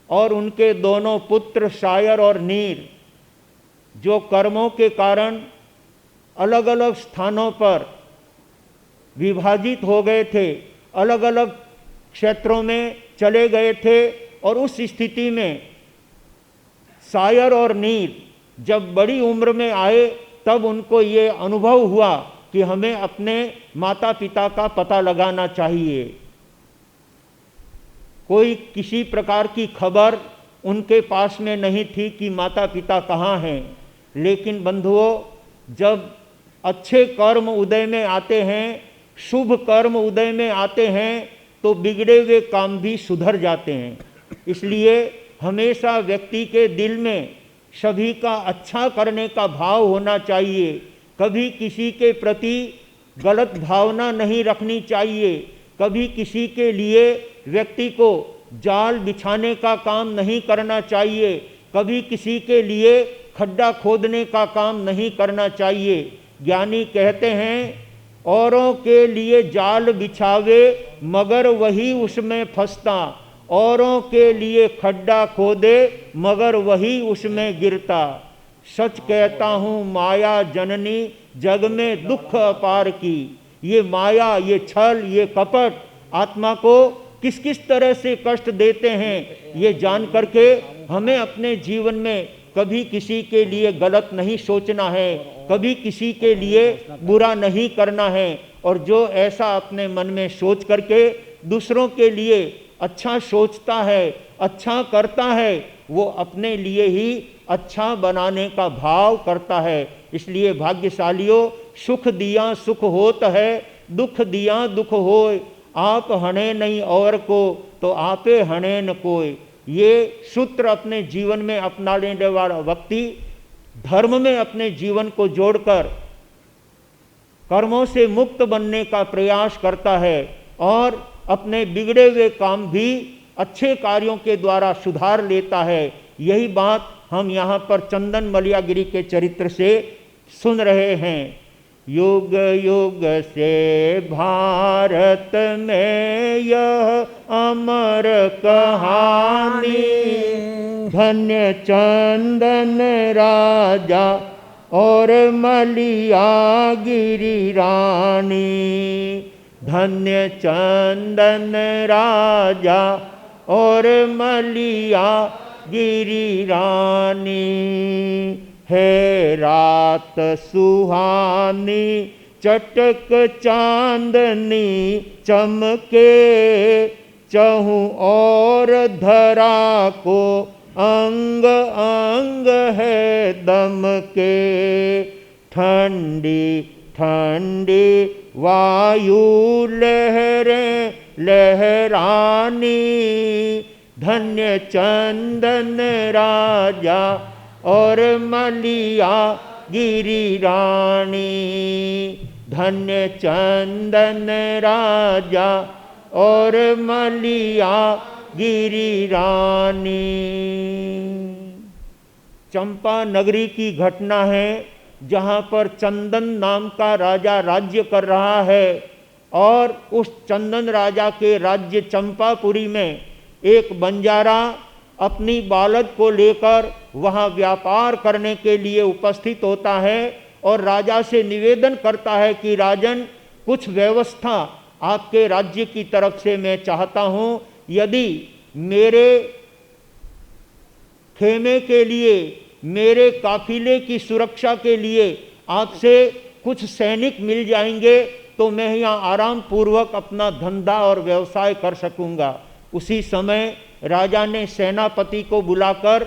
[SPEAKER 1] और उनके दोनों पुत्र शायर और नीर, जो कर्मों के कारण अलग अलग स्थानों पर विभाजित हो गए थे, अलग अलग क्षेत्रों में चले गए थे, और उस स्थिति में शायर और नीर जब बड़ी उम्र में आए तब उनको ये अनुभव हुआ कि हमें अपने माता पिता का पता लगाना चाहिए। कोई किसी प्रकार की खबर उनके पास में नहीं थी कि माता पिता कहाँ हैं, लेकिन बंधुओं, जब अच्छे कर्म उदय में आते हैं, शुभ कर्म उदय में आते हैं, तो बिगड़े हुए काम भी सुधर जाते हैं। इसलिए हमेशा व्यक्ति के दिल में सभी का अच्छा करने का भाव होना चाहिए, कभी किसी के प्रति गलत भावना नहीं रखनी चाहिए, कभी किसी के लिए व्यक्ति को जाल बिछाने का काम नहीं करना चाहिए, कभी किसी के लिए खड्डा खोदने का काम नहीं करना चाहिए। ज्ञानी कहते हैं, औरों के लिए जाल बिछावे मगर वही उसमें फंसता, औरों के लिए खड्डा खोदे मगर वही उसमें गिरता। सच कहता हूँ माया जननी जग में दुख अपार की। ये माया, ये छल, ये कपट आत्मा को किस किस तरह से कष्ट देते हैं, ये जान करके हमें अपने जीवन में कभी किसी के लिए गलत नहीं सोचना है, कभी किसी के लिए बुरा नहीं करना है, और जो ऐसा अपने मन में सोच करके दूसरों के लिए अच्छा सोचता है, अच्छा करता है, वो अपने लिए ही अच्छा बनाने का भाव करता है। इसलिए भाग्यशालियों, सुख दिया सुख होत है, दुख दिया दुख होय, आप हणे नहीं और को तो आपे हणे न कोय। ये सूत्र अपने जीवन में अपना लेने वाला व्यक्ति धर्म में अपने जीवन को जोड़कर कर्मों से मुक्त बनने का प्रयास करता है और अपने बिगड़े हुए काम भी अच्छे कार्यों के द्वारा सुधार लेता है। यही बात हम यहाँ पर चंदन मलयागिरी के चरित्र से सुन रहे हैं। युग युग से भारत में यह अमर कहानी, धन्य चंदन राजा और मलयागिरी रानी। धन्य चंदन राजा और मलयागिरी रानी। है रात सुहानी चटक चांदनी चमके, चहु और धरा को अंग अंग है दम के। ठंडी ठंडी वायु लहरें लहरानी, धन्य चंदन राजा और मलयागिरी रानी। धन्य चंदन राजा और मलयागिरी रानी। चंपा नगरी की घटना है, जहाँ पर चंदन नाम का राजा राज्य कर रहा है और उस चंदन राजा के राज्य चंपापुरी में एक बंजारा अपनी बालद को लेकर वहाँ व्यापार करने के लिए उपस्थित होता है और राजा से निवेदन करता है कि राजन, कुछ व्यवस्था आपके राज्य की तरफ से मैं चाहता हूँ। यदि मेरे खेमे के लिए, मेरे काफिले की सुरक्षा के लिए आपसे कुछ सैनिक मिल जाएंगे तो मैं यहाँ आराम पूर्वक अपना धंधा और व्यवसाय कर सकूँगा। उसी समय राजा ने सेनापति को बुलाकर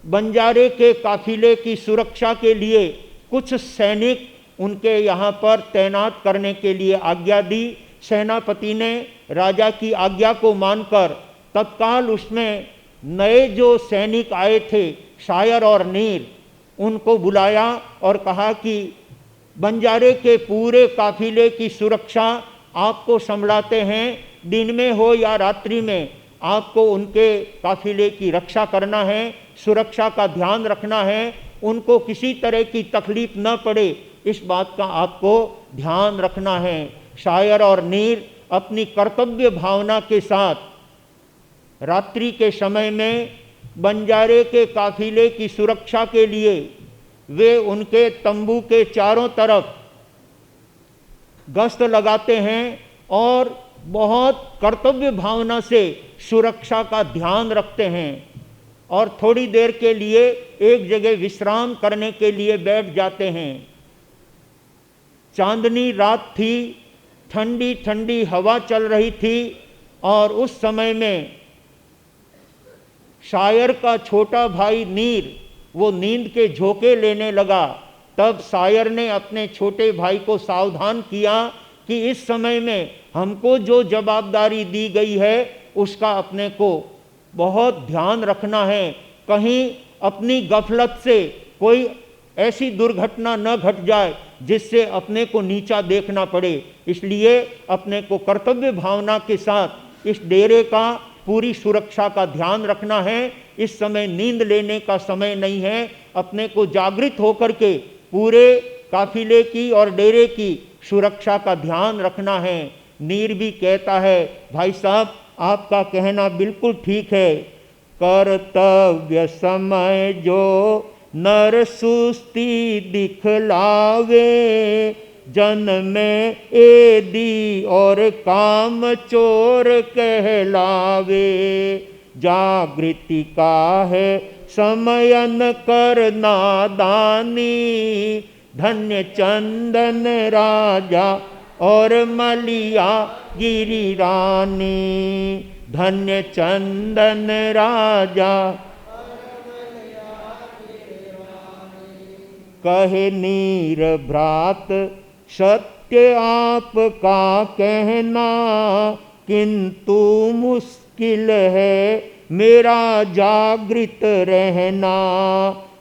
[SPEAKER 1] बंजारे के काफिले की सुरक्षा के लिए कुछ सैनिक उनके यहाँ पर तैनात करने के लिए आज्ञा दी। सेनापति ने राजा की आज्ञा को मानकर तत्काल उसमें नए जो सैनिक आए थे, शायर और नीर, उनको बुलाया और कहा कि बंजारे के पूरे काफिले की सुरक्षा आपको संभलाते हैं, दिन में हो या रात्रि में आपको उनके काफिले की रक्षा करना है, सुरक्षा का ध्यान रखना है, उनको किसी तरह की तकलीफ न पड़े, इस बात का आपको ध्यान रखना है। शायर और नीर अपनी कर्तव्य भावना के साथ रात्रि के समय में बंजारे के काफिले की सुरक्षा के लिए वे उनके तंबू के चारों तरफ गश्त लगाते हैं और बहुत कर्तव्य भावना से सुरक्षा का ध्यान रखते हैं और थोड़ी देर के लिए एक जगह विश्राम करने के लिए बैठ जाते हैं। चांदनी रात थी, ठंडी ठंडी हवा चल रही थी और उस समय में शायर का छोटा भाई नीर वो नींद के झोंके लेने लगा। तब शायर ने अपने छोटे भाई को सावधान किया कि इस समय में हमको जो जवाबदारी दी गई है उसका अपने को बहुत ध्यान रखना है, कहीं अपनी गफलत से कोई ऐसी दुर्घटना न घट जाए जिससे अपने को नीचा देखना पड़े। इसलिए अपने को कर्तव्य भावना के साथ इस डेरे का पूरी सुरक्षा का ध्यान रखना है। इस समय नींद लेने का समय नहीं है, अपने को जागृत होकर के पूरे काफिले की और डेरे की सुरक्षा का ध्यान रखना है। नीर भी कहता है, भाई साहब आपका कहना बिल्कुल ठीक है, कर्तव्य समय जो नर सुस्ती दिखलावे, जन में एदी और काम चोर कहलावे, जागृति का है समयन कर नादानी, धन्य चंदन राजा और मलिया गिरी रानी, धन्य चंदन राजा कहे नीर भ्रात सत्य आपका कहना, किंतु मुश्किल है मेरा जागृत रहना,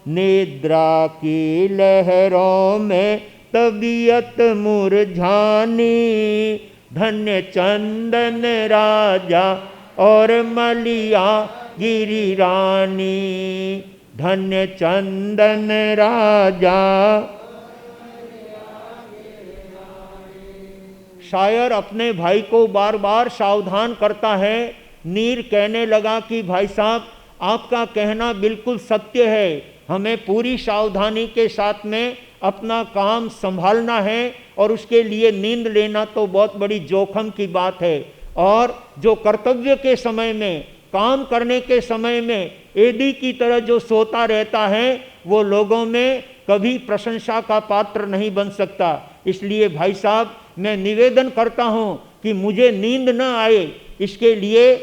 [SPEAKER 1] निद्रा की लहरों में तबीयत मुरझानी, धन्य चंदन राजा और मलिया गिरी रानी, धन्य चंदन राजा। शायर अपने भाई को बार बार सावधान करता है। नीर कहने लगा कि भाई साहब आपका कहना बिल्कुल सत्य है, हमें पूरी सावधानी के साथ में अपना काम संभालना है और उसके लिए नींद लेना तो बहुत बड़ी जोखिम की बात है, और जो कर्तव्य के समय में काम करने के समय में एडी की तरह जो सोता रहता है वो लोगों में कभी प्रशंसा का पात्र नहीं बन सकता। इसलिए भाई साहब मैं निवेदन करता हूँ कि मुझे नींद न आए, इसके लिए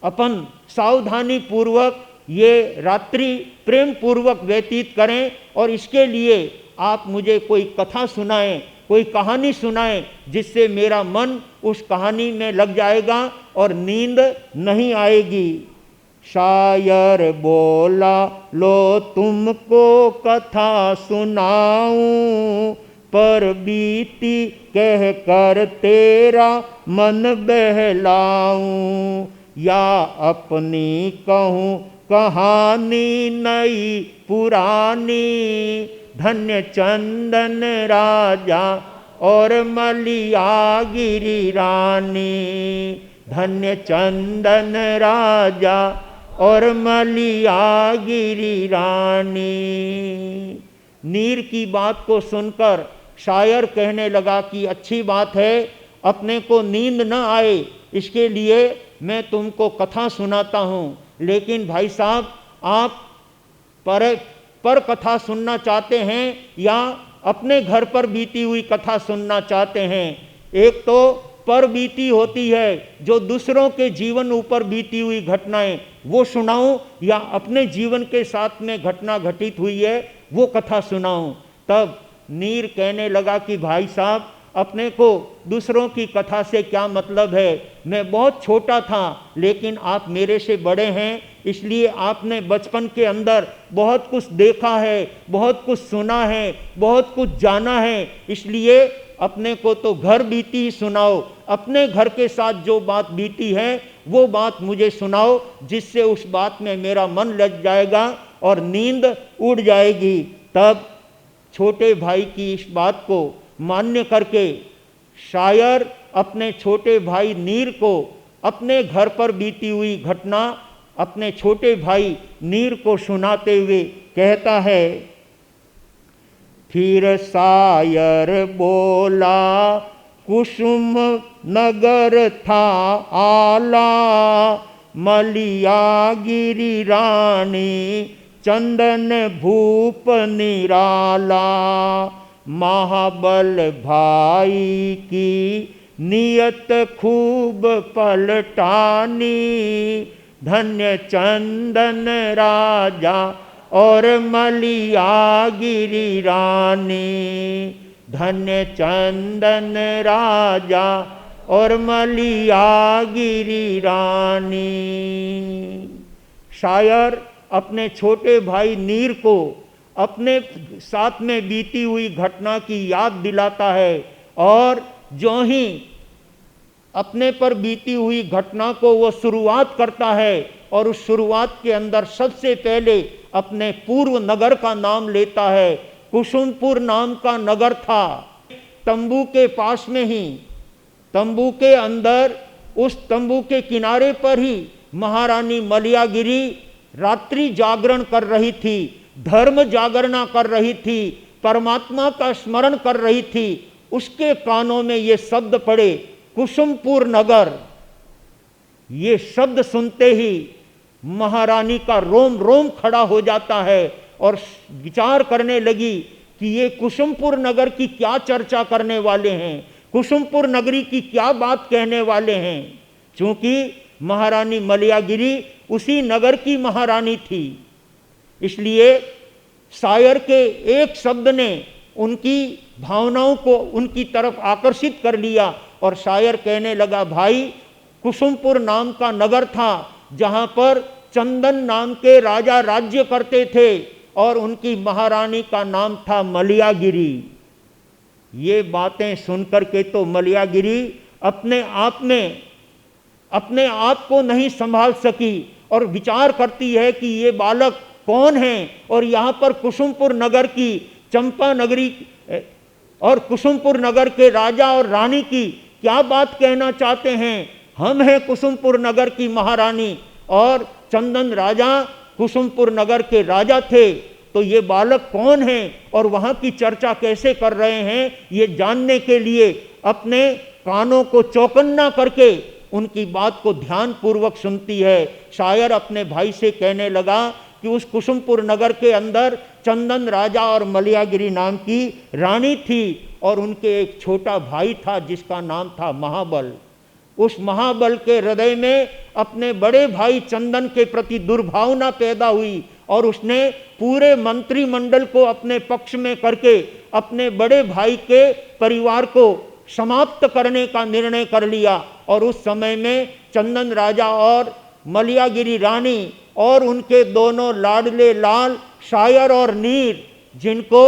[SPEAKER 1] अपन सावधानी पूर्वक ये रात्रि प्रेम पूर्वक व्यतीत करें और इसके लिए आप मुझे कोई कथा सुनाएं, कोई कहानी सुनाएं जिससे मेरा मन उस कहानी में लग जाएगा और नींद नहीं आएगी। शायर बोला लो तुमको कथा सुनाऊं, पर बीती कह कर तेरा मन बहलाऊं, या अपनी कहूँ कहानी नई पुरानी, धन्य चंदन राजा और मलिया गिरी रानी, धन्य चंदन राजा और मलिया गिरी रानी। नीर की बात को सुनकर शायर कहने लगा कि अच्छी बात है, अपने को नींद न आए इसके लिए मैं तुमको कथा सुनाता हूँ, लेकिन भाई साहब आप पर कथा सुनना चाहते हैं या अपने घर पर बीती हुई कथा सुनना चाहते हैं। एक तो पर बीती होती है, जो दूसरों के जीवन ऊपर बीती हुई घटनाएं वो सुनाऊं, या अपने जीवन के साथ में घटना घटित हुई है वो कथा सुनाऊं। तब नीर कहने लगा कि भाई साहब, अपने को दूसरों की कथा से क्या मतलब है? मैं बहुत छोटा था, लेकिन आप मेरे से बड़े हैं, इसलिए आपने बचपन के अंदर बहुत कुछ देखा है, बहुत कुछ सुना है, बहुत कुछ जाना है, इसलिए अपने को तो घर बीती ही सुनाओ। अपने घर के साथ जो बात बीती है वो बात मुझे सुनाओ, जिससे उस बात में मेरा मन लग जाएगा और नींद उड़ जाएगी। तब छोटे भाई की इस बात को मान्य करके शायर अपने छोटे भाई नीर को अपने घर पर बीती हुई घटना अपने छोटे भाई नीर को सुनाते हुए कहता है। फिर शायर बोला, कुसुम नगर था आला, मलिया गिरी रानी, चंदन भूप निराला। महाबल भाई की नियत खूब पलटानी, धन्य चंदन राजा और मलिया गिरी रानी, धन्य चंदन राजा और मलिया गिरी रानी। शायर अपने छोटे भाई नीर को अपने साथ में बीती हुई घटना की याद दिलाता है, और जो ही अपने पर बीती हुई घटना को वो शुरुआत करता है, और उस शुरुआत के अंदर सबसे पहले अपने पूर्व नगर का नाम लेता है। कुसुमपुर नाम का नगर था, तंबू के पास में ही, तंबू के अंदर, उस तंबू के किनारे पर ही महारानी मलियागिरी रात्रि जागरण कर रही थी, धर्म जागरणा कर रही थी, परमात्मा का स्मरण कर रही थी। उसके कानों में ये शब्द पड़े, कुसुमपुर नगर। ये शब्द सुनते ही महारानी का रोम रोम खड़ा हो जाता है और विचार करने लगी कि ये कुसुमपुर नगर की क्या चर्चा करने वाले हैं, कुसुमपुर नगरी की क्या बात कहने वाले हैं। क्योंकि महारानी मलियागिरी उसी नगर की महारानी थी, इसलिए शायर के एक शब्द ने उनकी भावनाओं को उनकी तरफ आकर्षित कर लिया, और शायर कहने लगा, भाई कुसुमपुर नाम का नगर था जहां पर चंदन नाम के राजा राज्य करते थे, और उनकी महारानी का नाम था मलियागिरी। ये बातें सुनकर के तो मलियागिरी अपने आप को नहीं संभाल सकी और विचार करती है कि ये बालक कौन है, और यहाँ पर कुसुमपुर नगर की, चंपा नगरी और कुसुमपुर नगर के राजा और रानी की क्या बात कहना चाहते हैं। हम हैं कुसुमपुर नगर की महारानी और चंदन राजा कुसुमपुर नगर के राजा थे, तो ये बालक कौन है और वहाँ की चर्चा कैसे कर रहे हैं, ये जानने के लिए अपने कानों को चौकन्ना करके उनकी बात को ध्यान पूर्वक सुनती है। शायर अपने भाई से कहने लगा कि उस कुसुमपुर नगर के अंदर चंदन राजा और मलियागिरी नाम की रानी थी, और उनके एक छोटा भाई था जिसका नाम था महाबल। उस महाबल के हृदय में अपने बड़े भाई चंदन के प्रति दुर्भावना पैदा हुई, और उसने पूरे मंत्रिमंडल को अपने पक्ष में करके अपने बड़े भाई के परिवार को समाप्त करने का निर्णय कर लिया। और उस समय में चंदन राजा और मलियागिरी रानी और उनके दोनों लाडले लाल शायर और नीर, जिनको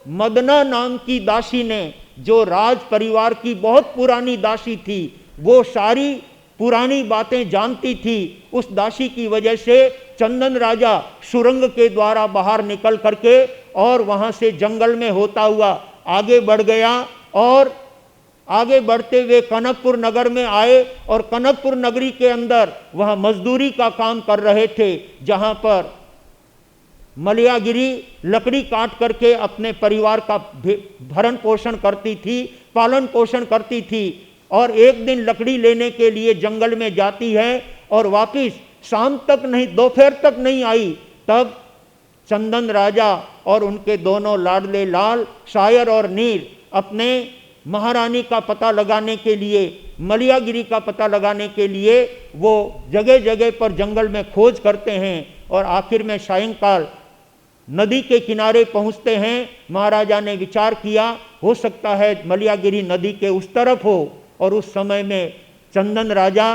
[SPEAKER 1] मदना नाम की दासी ने, जो राज परिवार की बहुत पुरानी दासी थी, वो सारी पुरानी बातें जानती थी, उस दासी की वजह से चंदन राजा सुरंग के द्वारा बाहर निकल करके और वहां से जंगल में होता हुआ आगे बढ़ गया, और आगे बढ़ते हुए कनकपुर नगर में आए, और कनकपुर नगरी के अंदर वह मजदूरी का काम कर रहे थे, जहां पर मलियागिरी लकड़ी काट करके अपने परिवार का भरण पोषण करती थी, पालन पोषण करती थी। और एक दिन लकड़ी लेने के लिए जंगल में जाती है और वापिस शाम तक नहीं, दोपहर तक नहीं आई। तब चंदन राजा और उनके दोनों लाडले लाल शायर और नीर अपने महारानी का पता लगाने के लिए, मलियागिरी का पता लगाने के लिए वो जगह जगह पर जंगल में खोज करते हैं और आखिर में सायंकाल नदी के किनारे पहुंचते हैं। महाराजा ने विचार किया हो सकता है मलियागिरी नदी के उस तरफ हो, और उस समय में चंदन राजा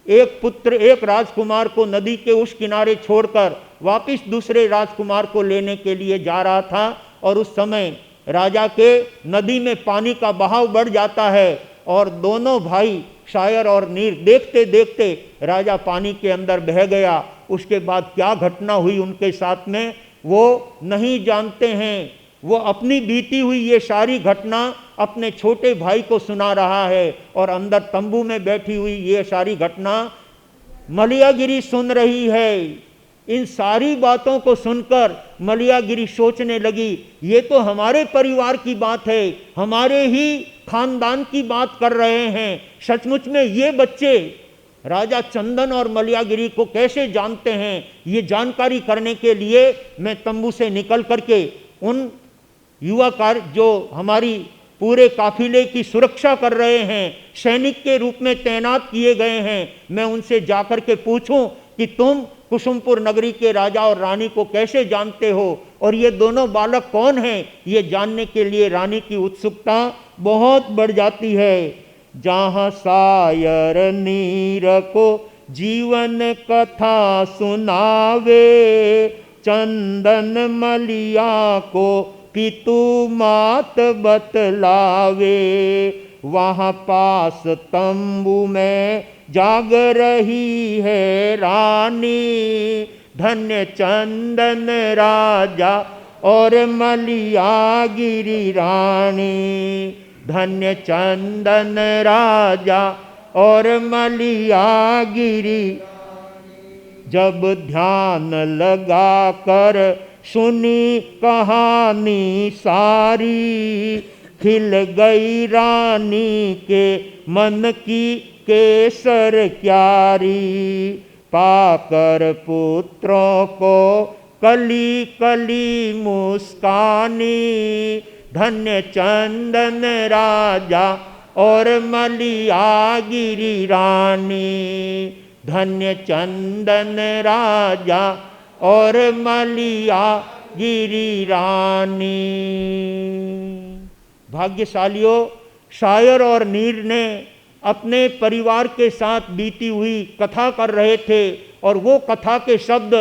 [SPEAKER 1] एक राजकुमार को नदी के उस किनारे छोड़कर वापिस दूसरे राजकुमार को लेने के लिए जा रहा था। और उस समय राजा के नदी में पानी का बहाव बढ़ जाता है और दोनों भाई शायर और नीर देखते देखते राजा पानी के अंदर बह गया। उसके बाद क्या घटना हुई उनके साथ में वो नहीं जानते हैं। वो अपनी बीती हुई ये सारी घटना अपने छोटे भाई को सुना रहा है और अंदर तंबू में बैठी हुई ये सारी घटना मलियागिरी सुन रही है। इन सारी बातों को सुनकर मलियागिरी सोचने लगी, ये तो हमारे परिवार की बात है, हमारे ही खानदान की बात कर रहे हैं। सचमुच में ये बच्चे राजा चंदन और मलियागिरी को कैसे जानते हैं? ये जानकारी करने के लिए मैं तंबू से निकल करके उन युवा कार्य जो हमारी पूरे काफिले की सुरक्षा कर रहे हैं, सैनिक के रूप में तैनात किए गए हैं, मैं उनसे जाकर के पूछूं कि तुम कुसुमपुर नगरी के राजा और रानी को कैसे जानते हो और ये दोनों बालक कौन हैं? ये जानने के लिए रानी की उत्सुकता बहुत बढ़ जाती है। जहाँ शायर नीर को जीवन कथा सुनावे, चंदन मलिया को पितु मात बतलावे, वहाँ पास तंबू में जाग रही है रानी, धन्य चंदन राजा और मलियागिरी रानी, धन्य चंदन राजा और मलियागिरी। जब ध्यान लगा कर सुनी कहानी सारी, खिल गई रानी के मन की केसर क्यारी, पाकर पुत्रों को कली कली मुस्कानी, धन्य चंदन राजा और मलियागिरी रानी, धन्य चंदन राजा और मलियागिरी रानी। भाग्यशालियों, शायर और नीर ने अपने परिवार के साथ बीती हुई कथा कर रहे थे और वो कथा के शब्द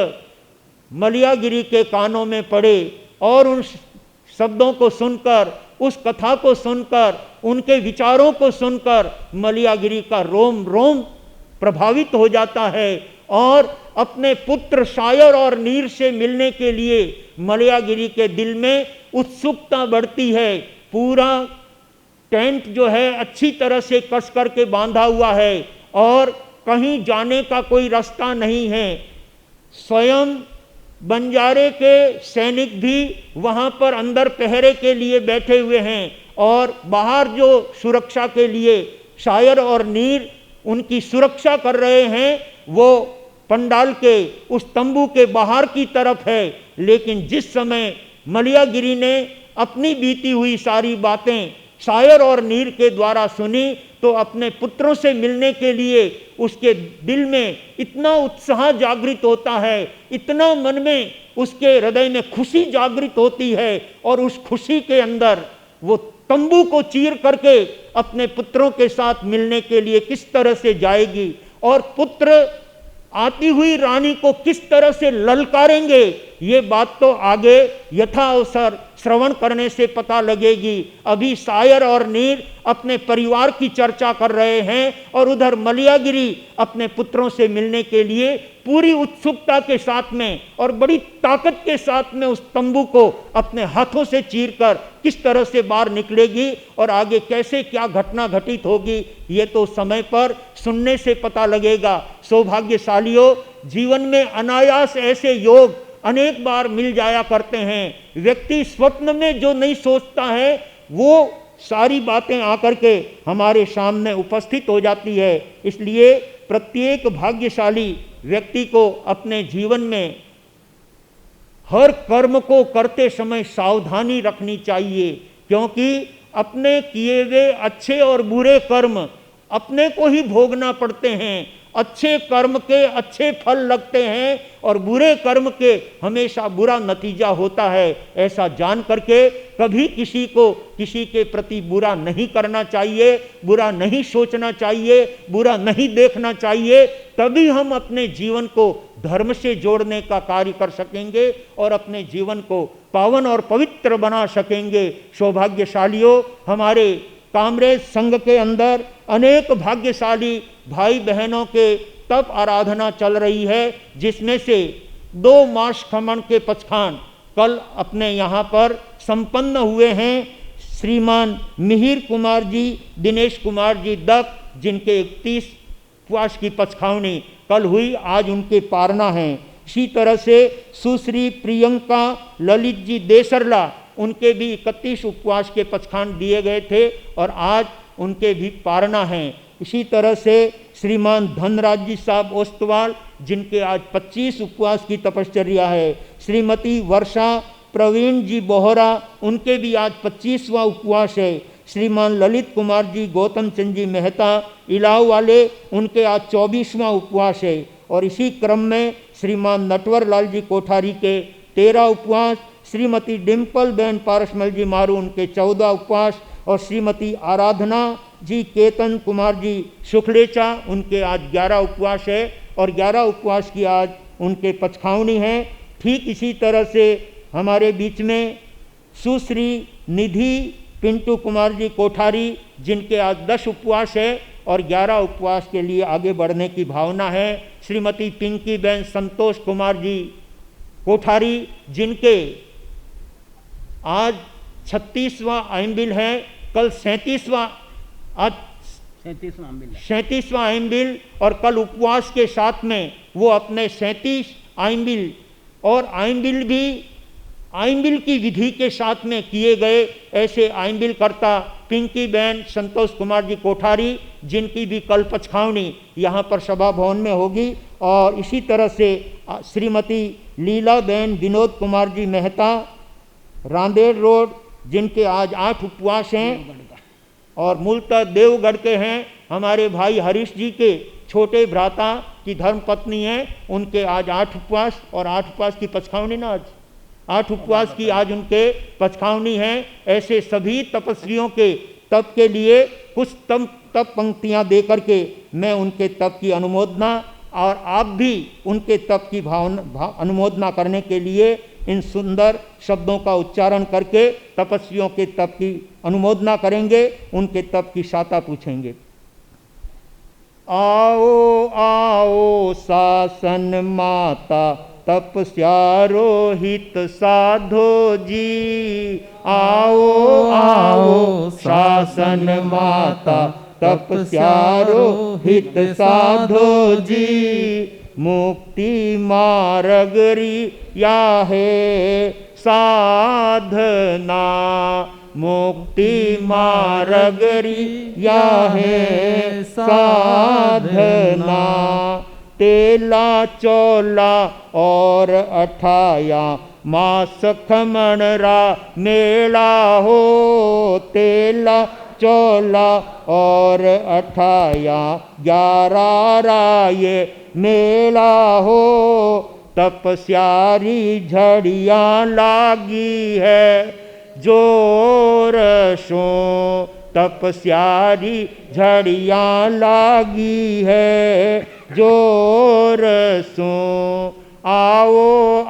[SPEAKER 1] मलियागिरी के कानों में पड़े और उन शब्दों को सुनकर, उस कथा को सुनकर, उनके विचारों को सुनकर मलियागिरी का रोम रोम प्रभावित हो जाता है और अपने पुत्र शायर और नीर से मिलने के लिए मलियागिरी के दिल में उत्सुकता बढ़ती है। पूरा टेंट जो है अच्छी तरह से कस करके बांधा हुआ है और कहीं जाने का कोई रास्ता नहीं है। स्वयं बंजारे के सैनिक भी वहां पर अंदर पहरे के लिए बैठे हुए हैं और बाहर जो सुरक्षा के लिए शायर और नीर उनकी सुरक्षा कर रहे हैं वो पंडाल के उस तंबू के बाहर की तरफ है। लेकिन जिस समय मलियागिरी ने अपनी बीती हुई सारी बातें शायर और नीर के द्वारा सुनी तो अपने पुत्रों से मिलने के लिए उसके दिल में इतना उत्साह जागृत होता है, इतना मन में उसके हृदय में खुशी जागृत होती है और उस खुशी के अंदर वो तंबू को चीर करके अपने पुत्रों के साथ मिलने के लिए किस तरह से जाएगी और पुत्र आती हुई रानी को किस तरह से ललकारेंगे, ये बात तो आगे यथाअवसर श्रवण करने से पता लगेगी। अभी शायर और नीर अपने परिवार की चर्चा कर रहे हैं और उधर मलियागिरी अपने पुत्रों से मिलने के लिए पूरी उत्सुकता के साथ में और बड़ी ताकत के साथ में उस तंबू को अपने हाथों से चीरकर किस तरह से बाहर निकलेगी और आगे कैसे क्या घटना घटित होगी, ये तो समय पर सुनने से पता लगेगा। सौभाग्यशालियों, जीवन में अनायास ऐसे योग अनेक बार मिल जाया करते हैं। व्यक्ति स्वप्न में जो नहीं सोचता है वो सारी बातें आकर के हमारे सामने उपस्थित हो जाती है। इसलिए प्रत्येक भाग्यशाली व्यक्ति को अपने जीवन में हर कर्म को करते समय सावधानी रखनी चाहिए, क्योंकि अपने किए गए अच्छे और बुरे कर्म अपने को ही भोगना पड़ते हैं। अच्छे कर्म के अच्छे फल लगते हैं और बुरे कर्म के हमेशा बुरा नतीजा होता है। ऐसा जान करके कभी किसी को किसी के प्रति बुरा नहीं करना चाहिए, बुरा नहीं सोचना चाहिए, बुरा नहीं देखना चाहिए। तभी हम अपने जीवन को धर्म से जोड़ने का कार्य कर सकेंगे और अपने जीवन को पावन और पवित्र बना सकेंगे। सौभाग्यशालियों, हमारे कामरेज संघ के अंदर अनेक भाग्यशाली भाई बहनों के तप आराधना चल रही है, जिसमें से 2 मास खमन के पचखान कल अपने यहाँ पर संपन्न हुए हैं। श्रीमान मिहिर कुमार जी, दिनेश कुमार जी दत्त, जिनके 31 उपवास की पचखावनी कल हुई, आज उनके पारना हैं। इसी तरह से सुश्री प्रियंका ललित जी देसरला, उनके भी 31 उपवास के पचखान दिए गए थे और आज उनके भी पारना हैं। इसी तरह से श्रीमान धनराज जी साहब ओस्तवाल, जिनके आज 25 उपवास की तपश्चर्या है। श्रीमती वर्षा प्रवीण जी बोहरा, उनके भी आज 25वां उपवास है। श्रीमान ललित कुमार जी गौतम चंद जी मेहता इलाव वाले, उनके आज 24वां उपवास है। और इसी क्रम में श्रीमान नटवर लाल जी कोठारी के 13 उपवास, श्रीमती डिम्पल बहन पारसमल जी मारू, उनके 14 उपवास, और श्रीमती आराधना जी केतन कुमार जी शुक्लेचा, उनके आज 11 उपवास है और 11 उपवास की आज उनके पचखावनी है। ठीक इसी तरह से हमारे बीच में सुश्री निधि पिंटू कुमार जी कोठारी, जिनके आज 10 उपवास है और 11 उपवास के लिए आगे बढ़ने की भावना है। श्रीमती पिंकी बहन संतोष कुमार जी कोठारी, जिनके आज 36वां आइम्बिल है, कल 37वां, आज 37वां आइम्बिल, और कल उपवास के साथ में वो अपने 37 आइम्बिल और आइम्बिल भी आइम्बिल की विधि के साथ में किए गए ऐसे आइम्बिल करता पिंकी बहन संतोष कुमार जी कोठारी, जिनकी भी कल पचखावनी यहाँ पर सभा भवन में होगी। और इसी तरह से श्रीमती लीला बहन विनोद कुमार जी मेहता रांदेर रोड, जिनके आज 8 उपवास हैं और मूलतः देवगढ़ के हैं। हमारे भाई हरीश जी के छोटे भ्राता की धर्मपत्नी हैं, उनके आज 8 उपवास और 8 उपवास की पचखावनी ना, आज 8 उपवास की आज उनके पचखावनी है। ऐसे सभी तपस्वियों के तप के लिए कुछ तप पंक्तियां दे करके मैं उनके तप की अनुमोदना, और आप भी उनके तप की अनुमोदना करने के लिए इन सुंदर शब्दों का उच्चारण करके तपस्वियों के तप की अनुमोदना करेंगे, उनके तप की शाता पूछेंगे। आओ आओ शासन माता तपस्यारोहित साधो जी, आओ आओ शासन माता तपस्यारोहित साधो जी, मुक्ति मार्गरी या है साधना, मुक्ति मार्गरी या है साधना, तेला चोला और 28 मास खमणरा मेला हो, तेला चोला और 28 11 राये मेला हो, तपस्यारी झड़ियाँ लागी है जोर सो, तपस्यारी झड़ियाँ लागी है जोर सो, आओ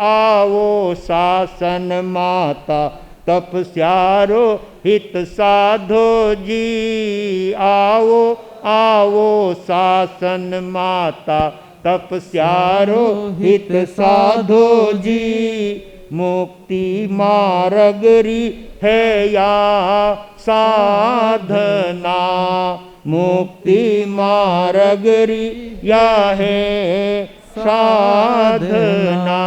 [SPEAKER 1] आओ शासन माता तपस्यारो हित साधो जी, आओ आओ शासन माता तपस्यारो हित साधो जी, मुक्ति मार्गरी है या साधना, मुक्ति मार्गरी या है साधना।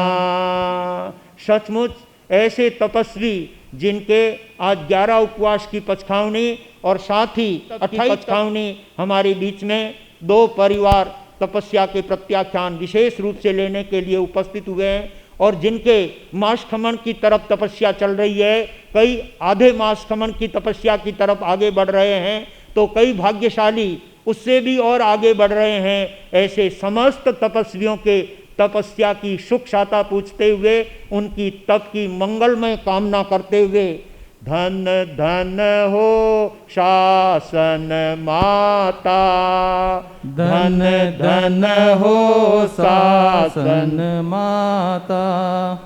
[SPEAKER 1] सचमुच ऐसे तपस्वी जिनके आज 11 उपवास की पचखावनी और साथ ही 28 पचखावनी हमारे बीच में 2 परिवार तपस्या के प्रत्याख्यान विशेष रूप से लेने के लिए उपस्थित हुए हैं, और जिनके मास खमन की तरफ तपस्या चल रही है, कई आधे मास खमन की तपस्या की तरफ आगे बढ़ रहे हैं, तो कई भाग्यशाली उससे भी और आगे बढ़ रहे हैं। ऐसे समस्त तपस्वियों के तपस्या की सुख शाता पूछते हुए, उनकी तप की मंगलमय कामना करते हुए, धन धन हो शासन माता,
[SPEAKER 3] धन धन हो शासन माता,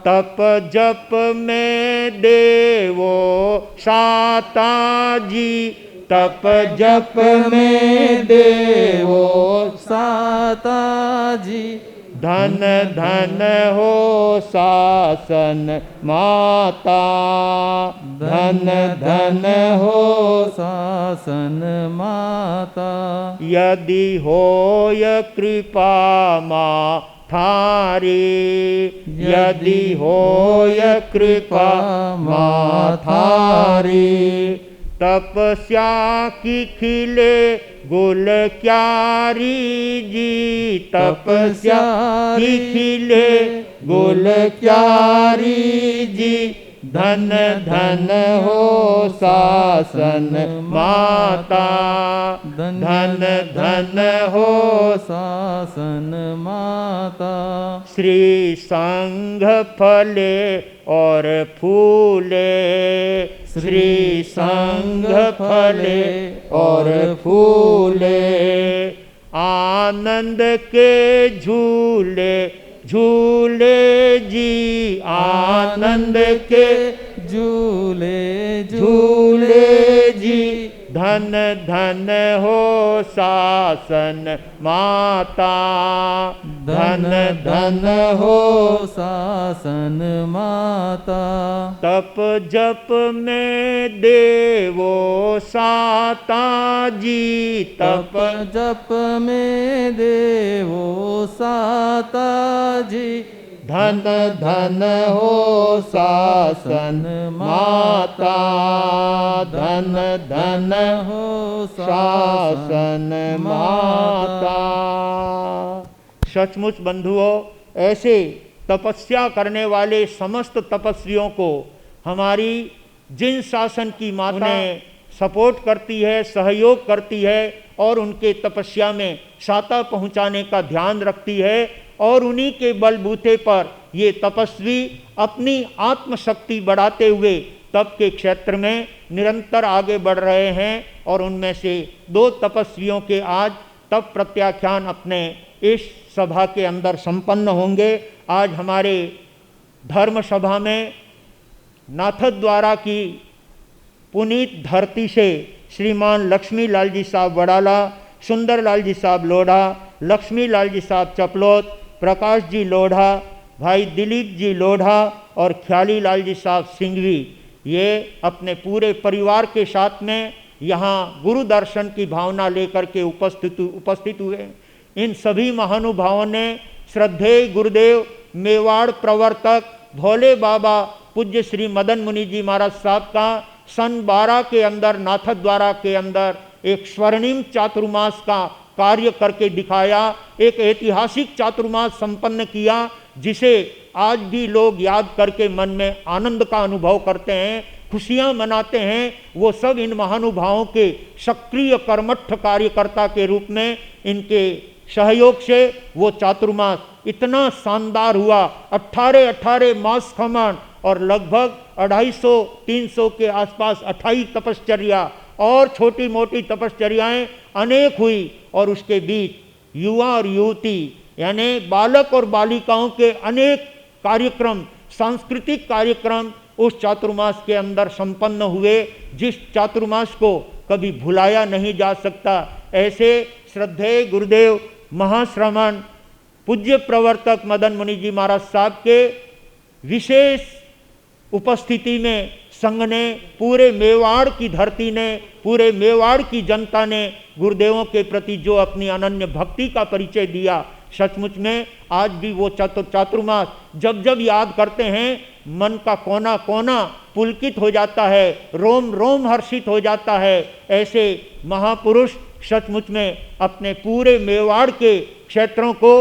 [SPEAKER 1] तप जप में देवो साता जी, तप जप में देवो
[SPEAKER 3] साता जी,
[SPEAKER 1] धन धन हो शासन माता, धन धन हो
[SPEAKER 3] शासन माता।
[SPEAKER 1] यदि होय कृपा माँ थारी, यदि होय कृपा माँ थारी, तपस्या की खिले गुल क्यारी जी, तपस्या की खिले गुल क्यारी जी, धन धन हो शासन माता, धन धन हो
[SPEAKER 3] शासन माता।
[SPEAKER 1] श्री संघ फले और फूले, श्री संघ फले और फूले, आनंद के झूले झूले जी, आनंद के
[SPEAKER 3] झूले
[SPEAKER 1] झूले जी, धन धन हो शासन माता, धन धन हो
[SPEAKER 3] शासन माता।
[SPEAKER 1] तप जप में देवो साता जी,
[SPEAKER 3] तप जप में देवो साता जी,
[SPEAKER 1] धन धन हो शासन माता, धन धन
[SPEAKER 3] हो
[SPEAKER 1] शासन माता। सचमुच बंधुओं, ऐसे तपस्या करने वाले समस्त तपस्वियों को हमारी जिन शासन की माता सपोर्ट करती है, सहयोग करती है और उनके तपस्या में शाता पहुंचाने का ध्यान रखती है, और उन्हीं के बलबूते पर ये तपस्वी अपनी आत्मशक्ति बढ़ाते हुए तप के क्षेत्र में निरंतर आगे बढ़ रहे हैं। और उनमें से 2 तपस्वियों के आज तप प्रत्याख्यान अपने इस सभा के अंदर संपन्न होंगे। आज हमारे धर्म सभा में नाथद्वारा की पुनीत धरती से श्रीमान लक्ष्मी लाल जी साहब वड़ाला, सुंदर लाल जी साहब लोढ़ा, लक्ष्मी लाल जी साहब चपलोत, प्रकाश जी लोढ़ा, भाई दिलीप जी लोढ़ा और ख्याली लाल जी साहब सिंघवी, ये अपने पूरे परिवार के साथ में यहाँ गुरु दर्शन की भावना लेकर के उपस्थित हुए। इन सभी महानुभावों ने श्रद्धेय गुरुदेव मेवाड़ प्रवर्तक भोले बाबा पूज्य श्री मदन मुनि जी महाराज साहब का सन 12 के अंदर नाथद्वारा के अंदर एक स्वर्णिम चातुर्मास का कार्य करके दिखाया, एक ऐतिहासिक चातुर्मास संपन्न किया, जिसे आज भी लोग याद करके मन में आनंद का अनुभव करते हैं, खुशियां मनाते हैं। वो सब इन महानुभावों के सक्रिय कर्मठ कार्यकर्ता के रूप में इनके सहयोग से वो चातुर्मास इतना शानदार हुआ। 18 मास खमन और लगभग 250-300 के आसपास 28 तपश्चर्या और छोटी मोटी तपश्चर्याएं अनेक हुई, और उसके बीच युवा और युवती यानी बालक और बालिकाओं के अनेक कार्यक्रम, सांस्कृतिक कार्यक्रम उस चातुर्मास के अंदर संपन्न हुए, जिस चातुर्मास को कभी भुलाया नहीं जा सकता। ऐसे श्रद्धेय गुरुदेव महाश्रमण पूज्य प्रवर्तक मदन मुनि जी महाराज साहब के विशेष उपस्थिति में संघ ने, पूरे मेवाड़ की धरती ने, पूरे मेवाड़ की जनता ने गुरुदेवों के प्रति जो अपनी अनन्य भक्ति का परिचय दिया, सचमुच में आज भी वो चातुर्मास जब जब याद करते हैं मन का कोना कोना पुलकित हो जाता है, रोम रोम हर्षित हो जाता है। ऐसे महापुरुष सचमुच में अपने पूरे मेवाड़ के क्षेत्रों को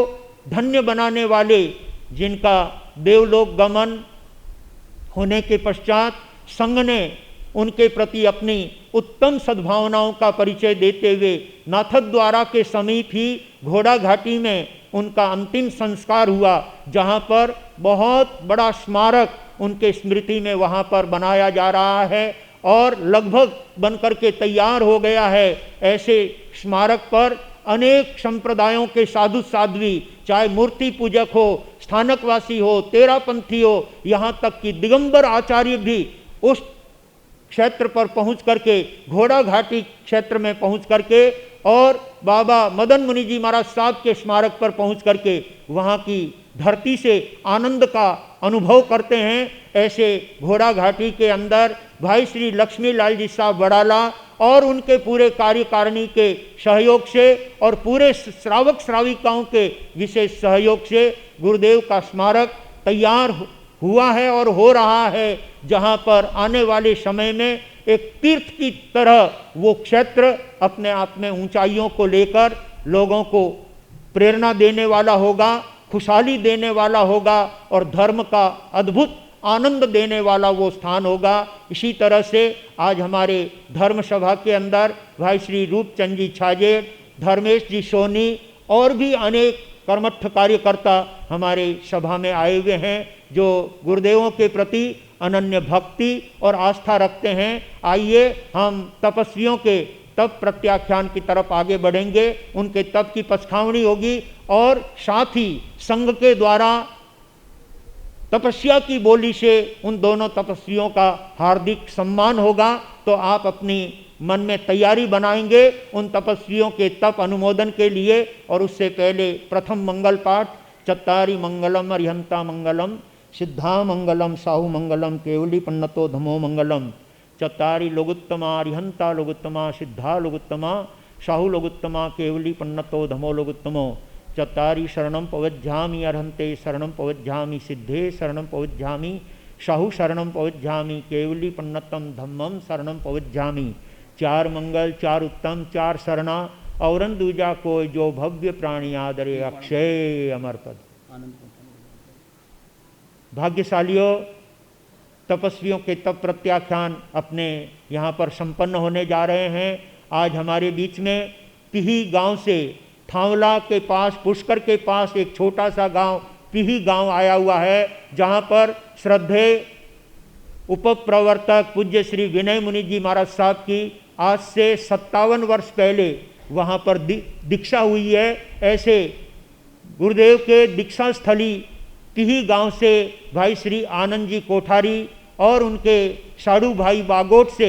[SPEAKER 1] धन्य बनाने वाले जिनका देवलोक गमन होने के पश्चात संघ ने उनके प्रति अपनी उत्तम सद्भावनाओं का परिचय देते हुए नाथद्वारा के समीप ही घोड़ा घाटी में उनका अंतिम संस्कार हुआ, जहां पर बहुत बड़ा स्मारक उनके स्मृति में वहां पर बनाया जा रहा है और लगभग बनकर के तैयार हो गया है। ऐसे स्मारक पर अनेक संप्रदायों के साधु साध्वी, चाहे मूर्ति पूजक हो, स्थानकवासी हो, तेरापंथी हो, यहाँ तक कि दिगंबर आचार्य भी उस क्षेत्र पर पहुंच करके, घोड़ा घाटी क्षेत्र में पहुंच करके और बाबा मदन मुनि जी महाराज साहब के स्मारक पर पहुंच करके वहाँ की धरती से आनंद का अनुभव करते हैं। ऐसे घोड़ा घाटी के अंदर भाई श्री लक्ष्मी लाल जी साहब बड़ाला और उनके पूरे कार्यकारिणी के सहयोग से और पूरे श्रावक श्राविकाओं के विशेष सहयोग से गुरुदेव का स्मारक तैयार हुआ है और हो रहा है, जहाँ पर आने वाले समय में एक तीर्थ की तरह वो क्षेत्र अपने आप में ऊंचाइयों को लेकर लोगों को प्रेरणा देने वाला होगा, खुशहाली देने वाला होगा और धर्म का अद्भुत आनंद देने वाला वो स्थान होगा। इसी तरह से आज हमारे धर्म सभा के अंदर भाई श्री रूपचंद जी छाजेड़, धर्मेश जी सोनी और भी अनेक कर्मठ कार्यकर्ता हमारे सभा में आए हुए हैं, जो गुरुदेवों के प्रति अनन्य भक्ति और आस्था रखते हैं। आइए हम तपस्वियों के तप प्रत्याख्यान की तरफ आगे बढ़ेंगे, उनके तप की पछावनी होगी और साथ ही संघ के द्वारा तपस्या की बोली से उन दोनों तपस्वियों का हार्दिक सम्मान होगा। तो आप अपनी मन में तैयारी बनाएंगे उन तपस्वियों के तप अनुमोदन के लिए। और उससे पहले प्रथम मंगल पाठ, चत्तारी मंगलम अरिहंता मंगलम सिद्धा मंगलम साहु मंगलम केवली पन्नतो धमो मंगलम, चत्तारी लोगुत्तमा अरिहंता लोगुत्तमा सिद्धा लोगुत्तमा साहु लोगुत्तमा केवली पन्नतो धमो लोगुत्तमो, चत्तारी शरणं पवज्झामि अरहंते शरणं पवज्झामि सिद्धे शरणं पवज्झामि साहु शरणं पवज्झामि केवली पन्नतम धम्मम शरणं पवज्झामि। चार मंगल, चार उत्तम, चार शरणा औरन दूजा कोई जो भव्य प्राणी आदरे अक्षय अमर पद। भाग्यशालियों, तपस्वियों के तप प्रत्याख्यान अपने यहाँ पर संपन्न होने जा रहे हैं। आज हमारे बीच में पिही गांव से, थांवला के पास, पुष्कर के पास एक छोटा सा गांव पिही गांव आया हुआ है, जहाँ पर श्रद्धेय उपप्रवर्तक पूज्य श्री विनय मुनि जी महाराज साहब की आज से 57 वर्ष पहले वहाँ पर दीक्षा हुई है। ऐसे गुरुदेव के दीक्षा स्थली पिही गांव से भाई श्री आनंद जी कोठारी और उनके साड़ू भाई बागोट से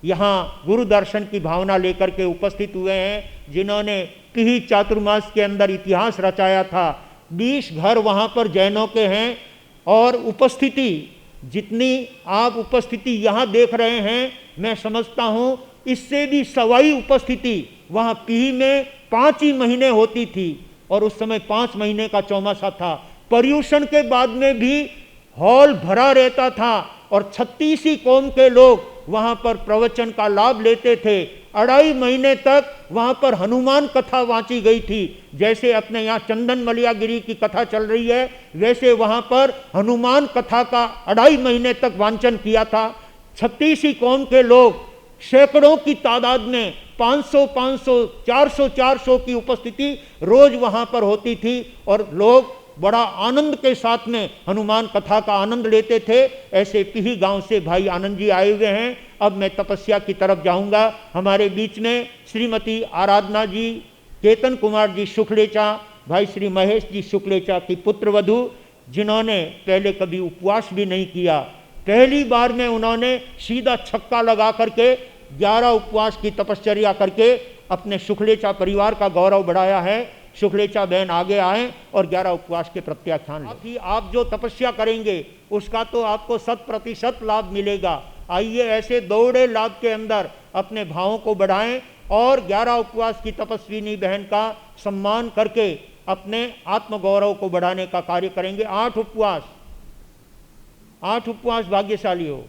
[SPEAKER 1] यहाँ गुरु दर्शन की भावना लेकर के उपस्थित हुए हैं, जिन्होंने पिही चातुर्मास के अंदर इतिहास रचाया था। 20 घर वहाँ पर जैनों के हैं और उपस्थिति जितनी आप उपस्थिति यहाँ देख रहे हैं, मैं समझता हूँ इससे भी सवाई उपस्थिति वहाँ पिही में 5 ही महीने होती थी और उस समय 5 महीने का चौमासा था। पर्यूषण के बाद में भी हॉल भरा रहता था और 36 कौम के लोग वहाँ पर प्रवचन का लाभ लेते थे। 2.5 महीने तक वहाँ पर हनुमान कथा वांची गई थी। जैसे अपने यहाँ चंदन मलियागिरी की कथा चल रही है, वैसे वहाँ पर हनुमान कथा का 2.5 महीने तक वांचन किया था। 36 कौम के लोग सैकड़ों की तादाद में 500, 400, 400 की उपस्थिति रोज वहाँ पर होती थी और लोग बड़ा आनंद के साथ में हनुमान कथा का आनंद लेते थे। ऐसे पिही गांव से भाई आनंद जी आए हुए हैं। अब मैं तपस्या की तरफ जाऊंगा। हमारे बीच में श्रीमती आराधना जी, केतन कुमार जी शुक्लेचा, भाई श्री महेश जी शुक्लेचा की पुत्रवधू, जिन्होंने पहले कभी उपवास भी नहीं किया। पहली बार में उन्होंने सीधा छक्का लगा करके 11 उपवास की तपश्चर्या करके अपने शुक्लेचा परिवार का गौरव बढ़ाया है। शुक्लेचा बहन आगे आए और 11 उपवास के प्रत्याख्यान लें। आप जो तपस्या करेंगे उसका तो आपको 100% लाभ मिलेगा। आइए ऐसे दौड़े लाभ के अंदर अपने भावों को बढ़ाएं और 11 उपवास की तपस्विनी बहन का सम्मान करके अपने आत्मगौरव को बढ़ाने का कार्य करेंगे। 8 उपवास भाग्यशाली हो।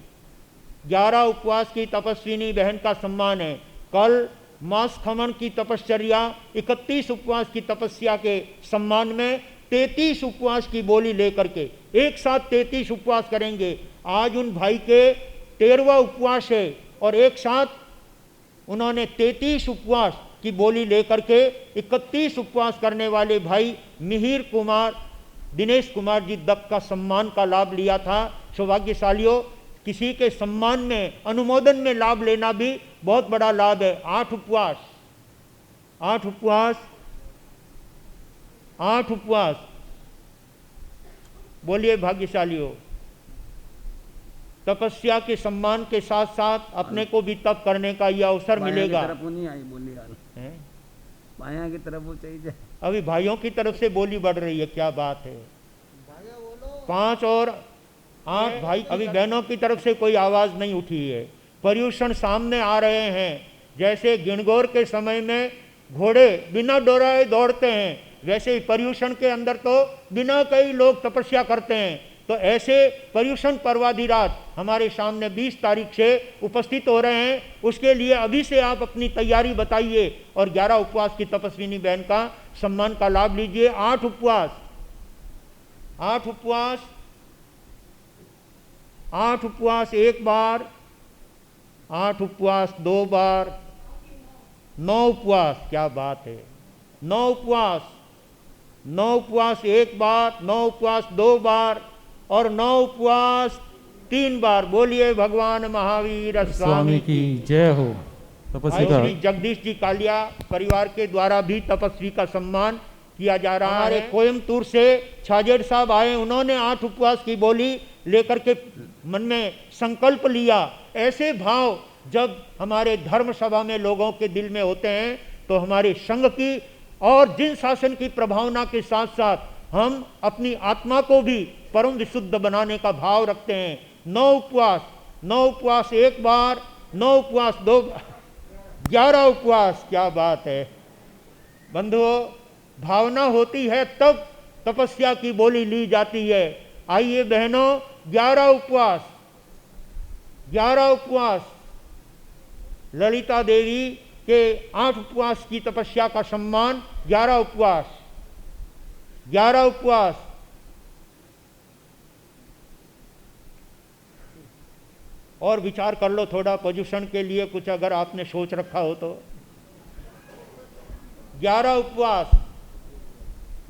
[SPEAKER 1] 11 उपवास की तपस्विनी बहन का सम्मान है। कल मास खमन की तपश्चर्या, 31 उपवास की तपस्या के सम्मान में 33 उपवास की बोली लेकर के एक साथ 33 उपवास करेंगे। आज उन भाई के 13वां उपवास है और एक साथ उन्होंने 33 उपवास की बोली लेकर के 31 उपवास करने वाले भाई मिहिर कुमार, दिनेश कुमार जी दत्त का सम्मान का लाभ लिया था। सौभाग्यशालियों, किसी के सम्मान में, अनुमोदन में लाभ लेना भी बहुत बड़ा लाभ है। 8 उपवास, 8 उपवास, 8 उपवास, बोलिए भाग्यशालियों। तपस्या के सम्मान के साथ साथ अपने को भी तप करने का यह अवसर मिलेगा।
[SPEAKER 4] तरफ वो नहीं आई बोली यार, बाया की तरफ वो चाहिए।
[SPEAKER 1] अभी भाइयों की तरफ से बोली बढ़ रही है, क्या बात है। 5 और 8 भाई, अभी बहनों की तरफ से कोई आवाज नहीं उठी है। पर्यूषण सामने आ रहे हैं। जैसे गिणगौर के समय में घोड़े बिना डोराए दौड़ते हैं, वैसे ही पर्यूषण के अंदर तो बिना कई लोग तपस्या करते हैं। तो ऐसे पर्यूषण पर्वाधिराज हमारे सामने 20 तारीख से उपस्थित हो रहे हैं। उसके लिए अभी से आप अपनी तैयारी बताइए और 11 उपवास की तपस्विनी बहन का सम्मान का लाभ लीजिए। 8 उपवास, 8 उपवास, 8 उपवास एक बार, 8 उपवास 2 बार, 9 उपवास, क्या बात है। 9 उपवास, 9 उपवास एक बार, 9 उपवास 2 बार और 9 उपवास 3 बार। बोलिए भगवान महावीर स्वामी
[SPEAKER 3] की जय हो। तपस्वी का
[SPEAKER 1] श्री जगदीश जी कालिया परिवार के द्वारा भी तपस्वी का सम्मान किया जा रहा है। कोयमतूर से छाजेड़ साहब आए, उन्होंने 8 उपवास की बोली लेकर के मन में संकल्प लिया। ऐसे भाव जब हमारे धर्म सभा में लोगों के दिल में होते हैं तो हमारे संघ की और जिन शासन की प्रभावना के साथ साथ हम अपनी आत्मा को भी परम विशुद्ध बनाने का भाव रखते हैं। 9 उपवास, 9 उपवास एक बार, 9 उपवास 2 बार, 11 उपवास, क्या बात है। बंधुओं, भावना होती है तब तपस्या की बोली ली जाती है। आइए बहनों, 11 उपवास, 11 उपवास ललिता देवी के 8 उपवास की तपस्या का सम्मान। 11 उपवास, 11 उपवास। और विचार कर लो थोड़ा पोजीशन के लिए, कुछ अगर आपने सोच रखा हो तो। 11 उपवास।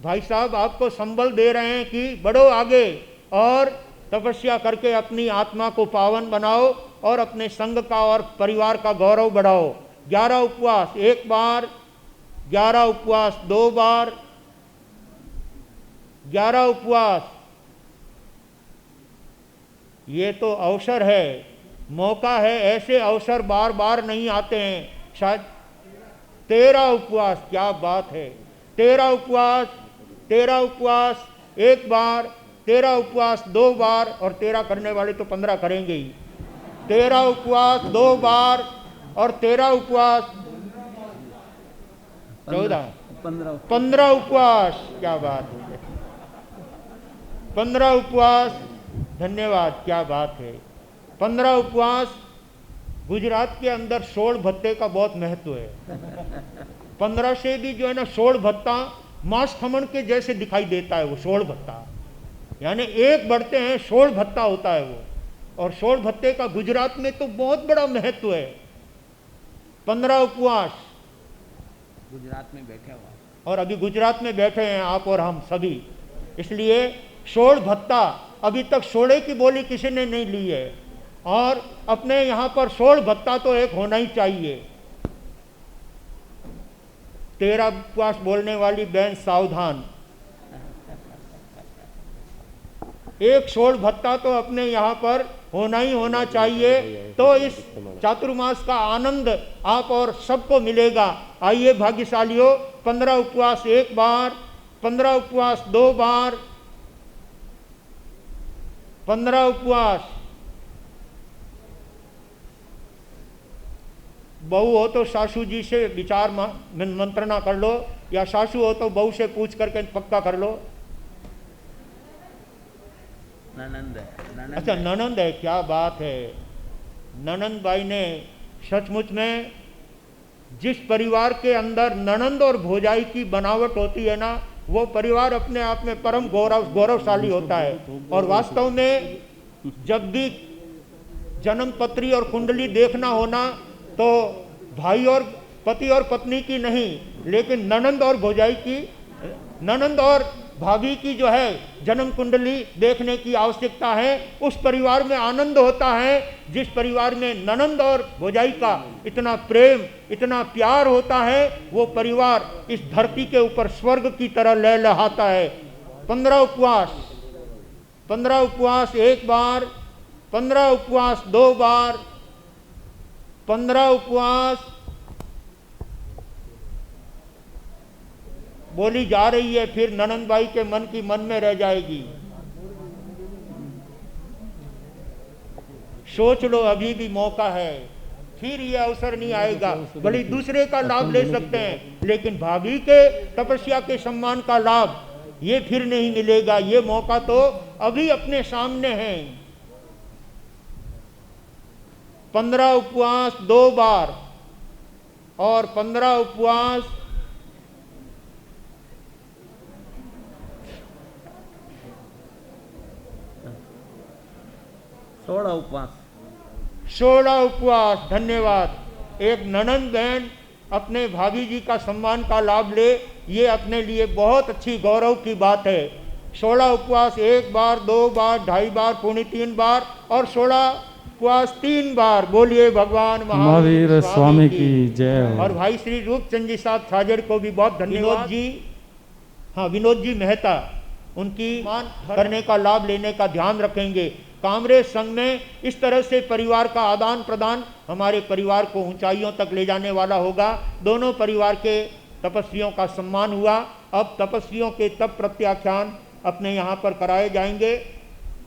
[SPEAKER 1] भाई साहब आपको संबल दे रहे हैं कि बढ़ो आगे और तपस्या करके अपनी आत्मा को पावन बनाओ और अपने संघ का और परिवार का गौरव बढ़ाओ। 11 उपवास एक बार, 11 उपवास 2 बार, 11 उपवास। ये तो अवसर है, मौका है, ऐसे अवसर बार बार नहीं आते हैं। शायद 13 उपवास, क्या बात है। 13 उपवास, 13 उपवास एक बार, 13 उपवास 2 बार और 13 करने वाले तो 15 करेंगे ही। 13 उपवास 2 बार और 13 उपवास 14, 15 उपवास, क्या बात है। 15 उपवास, धन्यवाद, क्या बात है। 15 उपवास। गुजरात के अंदर सोल भत्ते का बहुत महत्व है। 15 से भी जो है ना, सोल भत्ता मांस खमण के जैसे दिखाई देता है वो सोल भत्ता, यानी एक बढ़ते हैं सोल भत्ता होता है वो। और सोल भत्ते का गुजरात में तो बहुत बड़ा महत्व है। 15 उपवास।
[SPEAKER 4] गुजरात में बैठे हुआ
[SPEAKER 1] और अभी गुजरात में बैठे हैं आप और हम सभी, इसलिए सोल भत्ता, अभी तक सोले की बोली किसी ने नहीं ली है और अपने यहाँ पर सोल भत्ता तो एक होना ही चाहिए। 13 उपवास बोलने वाली बहन सावधान, एक सोल भत्ता तो अपने यहाँ पर होना ही होना चाहिए, तो इस चातुर्मास का आनंद आप और सबको मिलेगा। आइए भाग्यशालियों, 15 उपवास एक बार, 15 उपवास 2 बार, 15 उपवास। बहू हो तो सासू जी से विचार मंत्रणा कर लो, या सासू हो तो बहू से पूछ करके पक्का कर लो।
[SPEAKER 4] ननंद है,
[SPEAKER 1] अच्छा ननंद है, क्या बात है। ननंद भाई ने सचमुच में जिस परिवार के अंदर ननंद और भौजाई की बनावट होती है ना, वो परिवार अपने आप में परम गौरवशाली होता है। और वास्तव में जब भी जन्म पत्री और कुंडली देखना होना तो भाई और पति और पत्नी की नहीं, लेकिन ननंद और भौजाई की, ननंद और भाभी की जो है जन्म कुंडली देखने की आवश्यकता है। उस परिवार में आनंद होता है जिस परिवार में ननंद और भौजाई का इतना प्रेम, इतना प्यार होता है। वो परिवार इस धरती के ऊपर स्वर्ग की तरह लहलहाता है। 15 उपवास, 15 उपवास एक बार, 15 उपवास 2 बार, 15 उपवास बोली जा रही है, फिर ननंद बाई के मन की मन में रह जाएगी। सोच लो, अभी भी मौका है, फिर ये अवसर नहीं आएगा। भले दूसरे का लाभ ले सकते हैं, लेकिन भाभी के तपस्या के सम्मान का लाभ ये फिर नहीं मिलेगा। ये मौका तो अभी अपने सामने है। 15 उपवास 2 बार और 15 उपवास
[SPEAKER 4] 16 उपवास,
[SPEAKER 1] 16 उपवास। धन्यवाद। एक ननंद बहन अपने भाभी जी का सम्मान का लाभ ले, ये अपने लिए बहुत अच्छी गौरव की बात है। 16 उपवास 1 बार, 2 बार, 2.5 बार, पौने 3 बार और 16 उपवास 3 बार। बोलिए भगवान
[SPEAKER 3] महावीर स्वामी की जय हो।
[SPEAKER 1] और भाई श्री रूपचंद जी साहब साजर को भी बहुत धन्यवाद। विनोद जी, हाँ विनोद जी मेहता, उनकी मान करने का लाभ लेने का ध्यान रखेंगे। कामरेज संघ में इस तरह से परिवार का आदान प्रदान हमारे परिवार को ऊंचाइयों तक ले जाने वाला होगा। दोनों परिवार के तपस्वियों का सम्मान हुआ। अब तपस्वियों के तप प्रत्याख्यान अपने यहाँ पर कराए जाएंगे।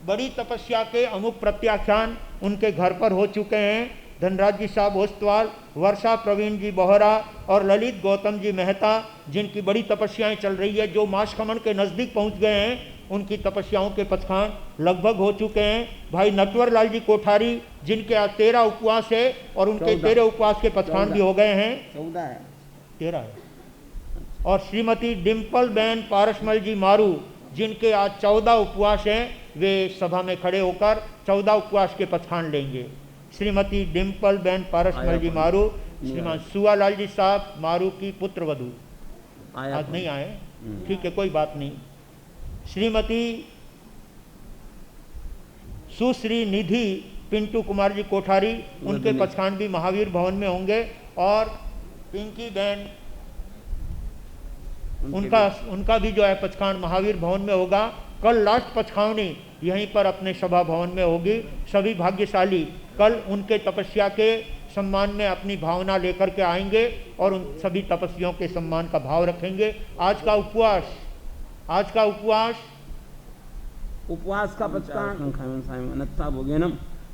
[SPEAKER 1] बड़ी तपस्या के अमुक प्रत्याख्यान उनके घर पर हो चुके हैं। धनराज जी साहब ओस्तवाल, वर्षा प्रवीण जी बोहरा और ललित गौतम जी मेहता, जिनकी बड़ी तपस्याएं चल रही है, जो मासखमन के नज़दीक पहुंच गए हैं, उनकी तपस्याओं के पचखान लगभग हो चुके हैं। भाई नटवर लाल जी कोठारी, जिनके आज 13 उपवास है और उनके 13 उपवास के पचखान भी हो गए हैं।
[SPEAKER 4] 14 है,
[SPEAKER 1] 13 है। और श्रीमती डिम्पल बहन पारसमल जी मारू, जिनके आज 14 उपवास हैं, वे सभा में खड़े होकर 14 उपवास के पचखान लेंगे। श्रीमती डिम्पल बहन पारसमल जी मारू, श्रीमान सुआलाल जी साहब मारू की पुत्र वधू आज नहीं आए, ठीक है कोई बात नहीं। श्रीमती सुश्री निधि पिंटू कुमार जी कोठारी, उनके पचखान भी महावीर भवन में होंगे। और पिंकी बहन, उनका भी जो है पचखान महावीर भवन में होगा। कल लास्ट पचखावनी यहीं पर अपने सभा भवन में होगी। सभी भाग्यशाली कल उनके तपस्या के सम्मान में अपनी भावना लेकर के आएंगे और उन सभी तपस्वियों के सम्मान का भाव रखेंगे। आज का उपवास, आज का
[SPEAKER 4] उपवास का पचकान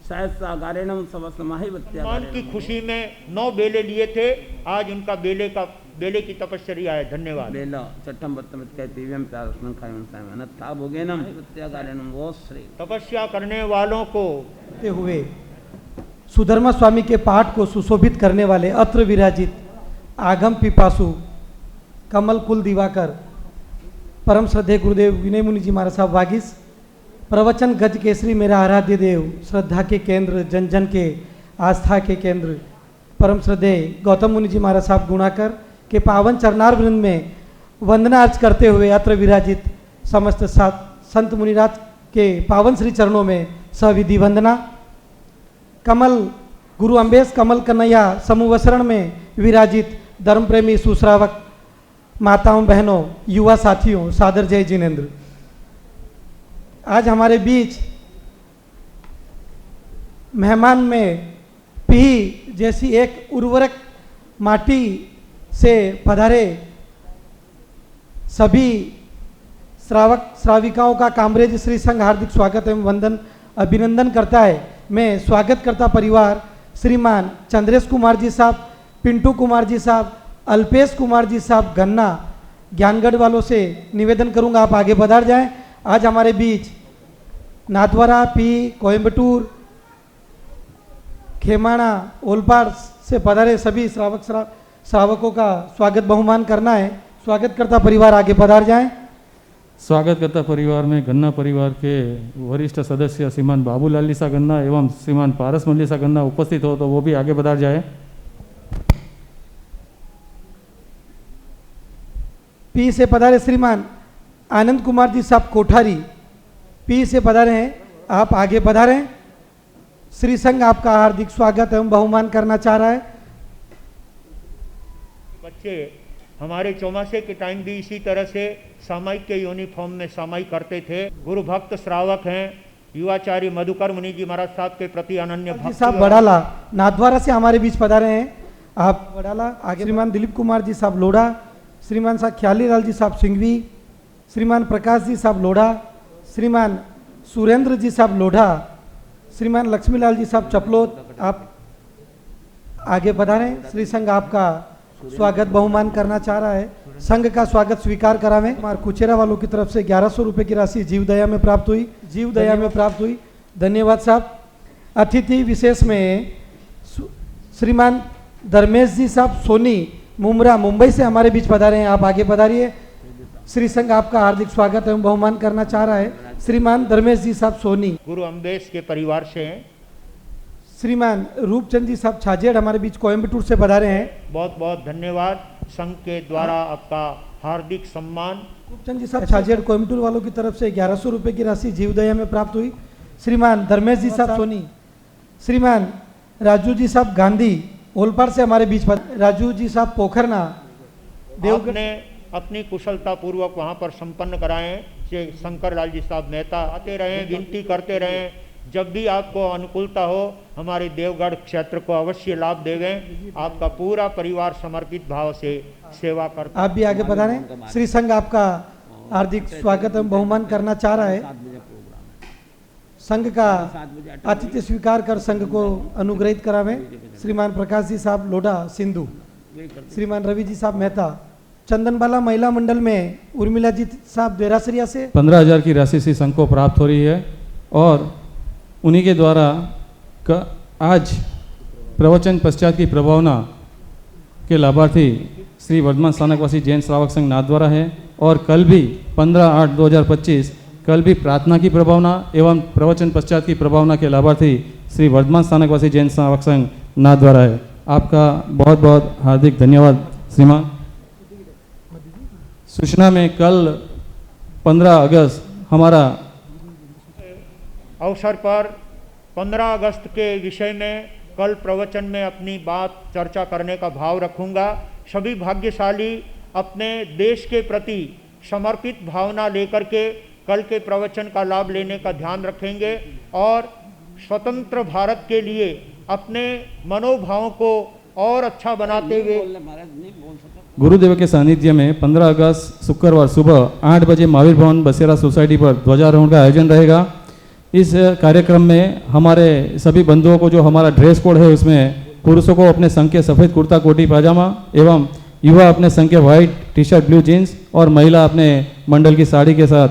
[SPEAKER 4] सहस्रागारेणम
[SPEAKER 1] सम्मान की खुशी में 9 बेले लिए थे। आज उनका बेले की तपस्या है। धन्यवाद।
[SPEAKER 4] बेला चट्टम बत्तम कहतीव्यम प्यारस्मन खायम सायम अनत्था भोगेनम प्रत्यागारेणम वो श्री।
[SPEAKER 1] तपस्या करने वालों को
[SPEAKER 5] हुए सुधर्मा स्वामी के पाठ को सुशोभित करने वाले अत्र विराजित आगम पिपासु कमल कुल दिवाकर परम श्रद्धेय गुरुदेव विनय मुनि जी महाराज साहब वागीस, प्रवचन गज केसरी मेरा आराध्य देव, श्रद्धा के केंद्र, जन जन के आस्था के केंद्र, परम श्रद्धेय गौतम मुनि जी महाराज साहब गुणाकर के पावन चरणार वृंद में वंदना अर्ज करते हुए अत्र विराजित समस्त संत मुनिराज के पावन श्री चरणों में सविधि वंदना। कमल गुरु अम्बेश कमल कन्हैया समूहशरण में विराजित धर्म प्रेमी सुश्रावक माताओं बहनों युवा साथियों सादर जय जिनेन्द्र। आज हमारे बीच मेहमान में पी जैसी एक उर्वरक माटी से पधारे सभी श्रावक श्राविकाओं का कामरेज श्री संघ हार्दिक स्वागत एवं वंदन अभिनंदन करता है। मैं स्वागत करता परिवार श्रीमान चंद्रेश कुमार जी साहब, पिंटू कुमार जी साहब, अल्पेश कुमार जी साहब गन्ना ज्ञानगढ़ वालों से निवेदन करूंगा आप आगे बढ़ जाएं। आज हमारे बीच नाथद्वारा, पी, कोयम्बटूर, खेमाणा, ओलपाड़ से पधारे सभी श्रावकों का स्वागत बहुमान करना है। स्वागतकर्ता परिवार आगे पधार जाएं।
[SPEAKER 3] स्वागतकर्ता परिवार में गन्ना परिवार के वरिष्ठ सदस्य श्रीमान बाबूलाल लीसा गन्ना एवं श्रीमान पारस मल्लीसा गन्ना उपस्थित हो तो वो भी आगे पधार जाए।
[SPEAKER 5] पी से पधारे श्रीमान आनंद कुमार जी साहब कोठारी पी से पधारे हैं, आप आगे पधारें। श्री संघ आपका हार्दिक स्वागत एवं बहुमान करना चाह रहा है।
[SPEAKER 1] बच्चे हमारे चौमासे के टाइम भी इसी तरह से सामयिक के यूनिफॉर्म में सामयिक करते थे। गुरु भक्त श्रावक हैं, युवाचार्य मधुकर मुनि जी महाराज साहब के प्रति अनन्य भक्ति।
[SPEAKER 5] साहब बड़ाला नाथद्वारा से हमारे बीच पधारे हैं, आप बड़ाला आगे। श्रीमान दिलीप कुमार जी साहब लोढ़ा, श्रीमान साहब ख्याली लाल जी साहब सिंघवी, श्रीमान प्रकाश जी साहब लोढ़ा, श्रीमान सुरेंद्र जी साहब लोढ़ा, श्रीमान लक्ष्मीलाल जी साहब चपलोत, आप आगे पधारें। श्री संघ आपका स्वागत बहुमान करना चाह रहा है। संघ का स्वागत स्वीकार करावें। हमारे कुचेरा वालों की तरफ से 1100 रुपये की राशि जीव दया में प्राप्त हुई, जीव दया में प्राप्त हुई, धन्यवाद साहब। अतिथि विशेष में श्रीमान धर्मेश जी साहब सोनी मुमरा मुंबई से हमारे बीच पधारे हैं, आप आगे पधारिए। श्री संघ आपका हार्दिक स्वागत एवं बहुमान करना चाह रहा है। श्रीमान धर्मेश जी साहब सोनी
[SPEAKER 1] गुरु अम्बेश के परिवार से हैं।
[SPEAKER 5] श्रीमान रूपचंद जी साहब छाजेड़ हमारे बीच कोयम्बटूर से पधारे हैं,
[SPEAKER 1] बहुत बहुत धन्यवाद। संघ के द्वारा आपका हार्दिक सम्मान।
[SPEAKER 5] रूपचंद जी साहब छाजेड़ कोयम्बटूर वालों की तरफ से 1100 रुपये की राशि जीवदया में प्राप्त हुई। श्रीमान धर्मेश जी साहब सोनी, श्रीमान राजू जी साहब गांधी ओलपाड़ से हमारे बीच राजू जी साहब पोखरना देवगढ़
[SPEAKER 1] ने अपनी कुशलता पूर्वक वहाँ पर संपन्न कराएं। शंकर लाल जी साहब मेहता आते रहें, विनती करते रहें, जब भी आपको अनुकूलता हो हमारे देवगढ़ क्षेत्र को अवश्य लाभ देवें। आपका पूरा परिवार समर्पित भाव से सेवा करता।
[SPEAKER 5] आप भी आगे पधारें। श्री संघ आपका हार्दिक स्वागत एवं बहुमान करना चाह रहा है। संघ का आतिथ्य स्वीकार कर संघ को अनुग्रहित करावें। श्रीमान प्रकाश जी साहब लोढ़ा सिंधु, श्रीमान रवि जी साहब मेहता, चंदनबाला महिला मंडल में उर्मिला जी साहब देरासरिया से
[SPEAKER 3] 15,000 की राशि से संघ को प्राप्त हो रही है और उन्हीं के द्वारा आज प्रवचन पश्चात की प्रभावना के लाभार्थी श्री वर्धमान स्थानकवासी जैन श्रावक संघ नाथद्वारा है और कल भी 15/8/2025 कल भी प्रार्थना की प्रभावना एवं प्रवचन पश्चात की प्रभावना के लाभार्थी श्री वर्धमान स्थानकवासी जैन श्रावक संघ नाथद्वारा है। आपका बहुत बहुत हार्दिक धन्यवाद श्रीमान। सूचना में कल 15 अगस्त हमारा
[SPEAKER 1] अवसर पर 15 अगस्त के विषय में कल प्रवचन में अपनी बात चर्चा करने का भाव रखूंगा। सभी भाग्यशाली अपने देश के प्रति समर्पित भावना लेकर के कल के प्रवचन का लाभ लेने का ध्यान रखेंगे और स्वतंत्र भारत के लिए अपने मनोभावों को और अच्छा बनाते हुए
[SPEAKER 3] गुरुदेव के सानिध्य में 15 अगस्त शुक्रवार सुबह 8 बजे महावीर भवन बसेरा सोसाइटी पर ध्वजारोहण का आयोजन रहेगा। इस कार्यक्रम में हमारे सभी बंधुओं को जो हमारा ड्रेस कोड है उसमें पुरुषों को अपने संघ के सफ़ेद कुर्ता कोटी पाजामा एवं युवा अपने संघ के white T shirt blue jeans और महिला अपने मंडल की साड़ी के साथ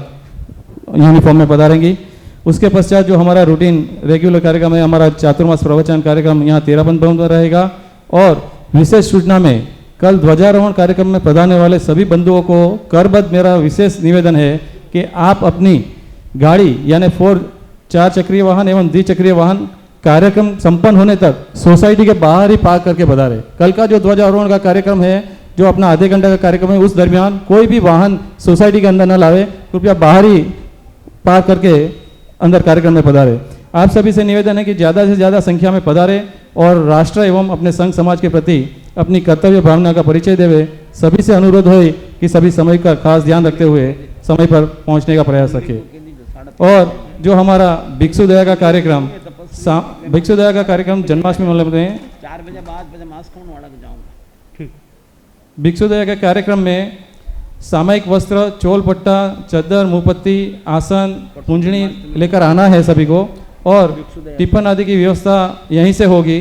[SPEAKER 3] यूनिफॉर्म में पधारेंगी। उसके पश्चात जो हमारा रूटीन रेगुलर कार्यक्रम है, हमारा चातुर्मास प्रवचन कार्यक्रम यहाँ 13 भवन में रहेगा और विशेष सूचना में कल ध्वजारोहण कार्यक्रम में पधारने वाले सभी बंधुओं को करबद्ध मेरा विशेष निवेदन है कि आप अपनी गाड़ी यानी 4 चक्रीय वाहन एवं द्विचक्रीय वाहन कार्यक्रम संपन्न होने तक सोसाइटी के बाहर ही पार्क करके पधारे। कल का जो ध्वजारोहण का कार्यक्रम है, जो अपना आधे घंटे का कार्यक्रम है, उस दरमियान कोई भी वाहन सोसाइटी के अंदर न लावे, कृपया बाहर ही पार्क करके अंदर कार्यक्रम में पधारे। आप सभी से निवेदन है कि ज़्यादा से ज़्यादा संख्या में पधारे और राष्ट्र एवं अपने संघ समाज के प्रति अपनी कर्तव्य भावना का परिचय देवे। सभी से अनुरोध हो कि सभी समय का खास ध्यान रखते हुए समय पर पहुंचने का प्रयास रखें। और जो हमारा भिक्षु दया का कार्यक्रम जन्माष्टमी मेले में
[SPEAKER 4] 4 बजे 5 बजे मास्क कौन वाड़ा के जाऊंगा।
[SPEAKER 3] भिक्षु दया के कार्यक्रम में सामयिक वस्त्र, चोल पट्टा, चद्दर, मुंहपत्ती, आसन, कुंजनी लेकर आना है सभी को और टिफिन आदि की व्यवस्था यहीं से होगी।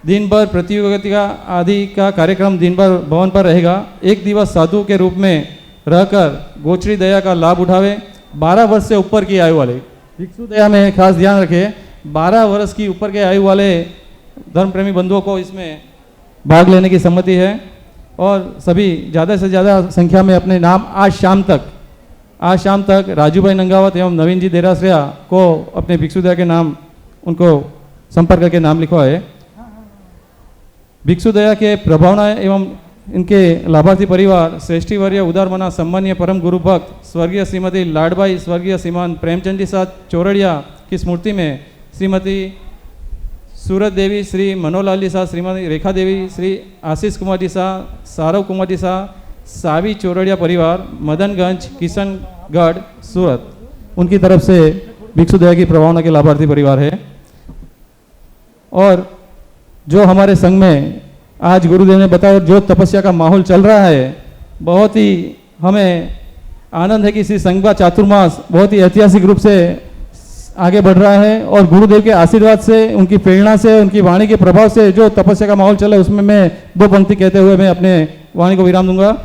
[SPEAKER 3] दिन भर प्रतियोगिता आदि का कार्यक्रम दिन भर भवन पर रहेगा। एक दिवस साधु के रूप में रहकर गोचरी दया का लाभ उठावे। 12 वर्ष से ऊपर की आयु वाले भिक्षु दया में खास ध्यान रखें, 12 वर्ष की ऊपर के आयु वाले धर्म प्रेमी बंधुओं को इसमें भाग लेने की सम्मति है। और सभी ज़्यादा से ज़्यादा संख्या में अपने नाम आज शाम तक राजू भाई नंगावत एवं नवीन जी देरासरिया को अपने भिक्षुदया के नाम उनको संपर्क करके नाम लिखवा है। भिक्षुदया के प्रभावना एवं इनके लाभार्थी परिवार श्रेष्ठी वर्य उदार मना सम्मानीय परम गुरु भक्त स्वर्गीय श्रीमती लाडबाई स्वर्गीय श्रीमान प्रेमचंद जी साथ चौरड़िया की स्मृति में श्रीमती सूरत देवी श्री मनोहरलाल जी शाह, श्रीमती रेखा देवी, श्री आशीष कुमार जी शाह, सारव कुमार जी शाह, सावी चौरड़िया परिवार, मदनगंज, किशनगढ़, सूरत, उनकी तरफ से भिक्षुदया की प्रभावना के लाभार्थी परिवार है। और जो हमारे संघ में आज गुरुदेव ने बताया जो तपस्या का माहौल चल रहा है, बहुत ही हमें आनंद है कि श्री संघ चातुर्मास बहुत ही ऐतिहासिक रूप से आगे बढ़ रहा है और गुरुदेव के आशीर्वाद से, उनकी प्रेरणा से, उनकी वाणी के प्रभाव से जो तपस्या का माहौल चला है उसमें मैं दो पंक्ति कहते हुए मैं अपने वाणी को विराम दूंगा।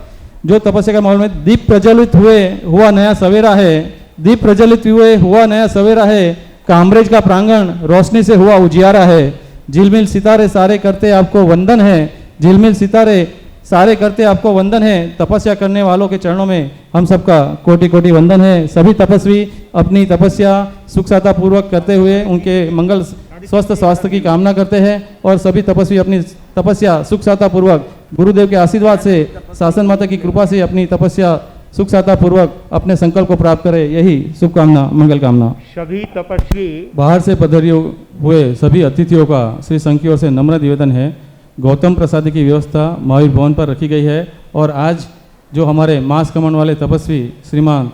[SPEAKER 3] जो तपस्या का माहौल में दीप प्रज्वलित हुआ नया सवेरा है, दीप प्रज्वलित हुआ नया सवेरा है, कामरेज का प्रांगण रोशनी से हुआ उजियारा है, झिलमिल सितारे सारे करते आपको वंदन है, झिलमिल सितारे सारे करते आपको वंदन है, तपस्या करने वालों के चरणों में हम सबका कोटि कोटि वंदन है। सभी तपस्वी अपनी तपस्या सुख साता पूर्वक करते हुए उनके मंगल स्वस्थ स्वास्थ्य की कामना करते हैं और सभी तपस्वी अपनी तपस्या सुख साता पूर्वक गुरुदेव के आशीर्वाद से, शासन माता की कृपा से अपनी तपस्या सुख साता पूर्वक अपने संकल्प को प्राप्त करे, यही शुभकामना मंगल कामना।
[SPEAKER 1] सभी तपस्वी
[SPEAKER 3] बाहर से पधारे हुए सभी अतिथियों का श्री संघ की ओर से नम्र निवेदन है, गौतम प्रसाद की व्यवस्था महावीर भवन पर रखी गई है और आज जो हमारे मास कमान वाले तपस्वी श्रीमान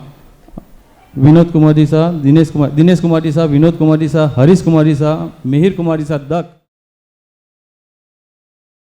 [SPEAKER 3] विनोद कुमार जी साहब, दिनेश कुमार जी साहब, विनोद कुमार जी साहब, हरीश कुमार जी साहब, मिहिर कुमार जी साहब दक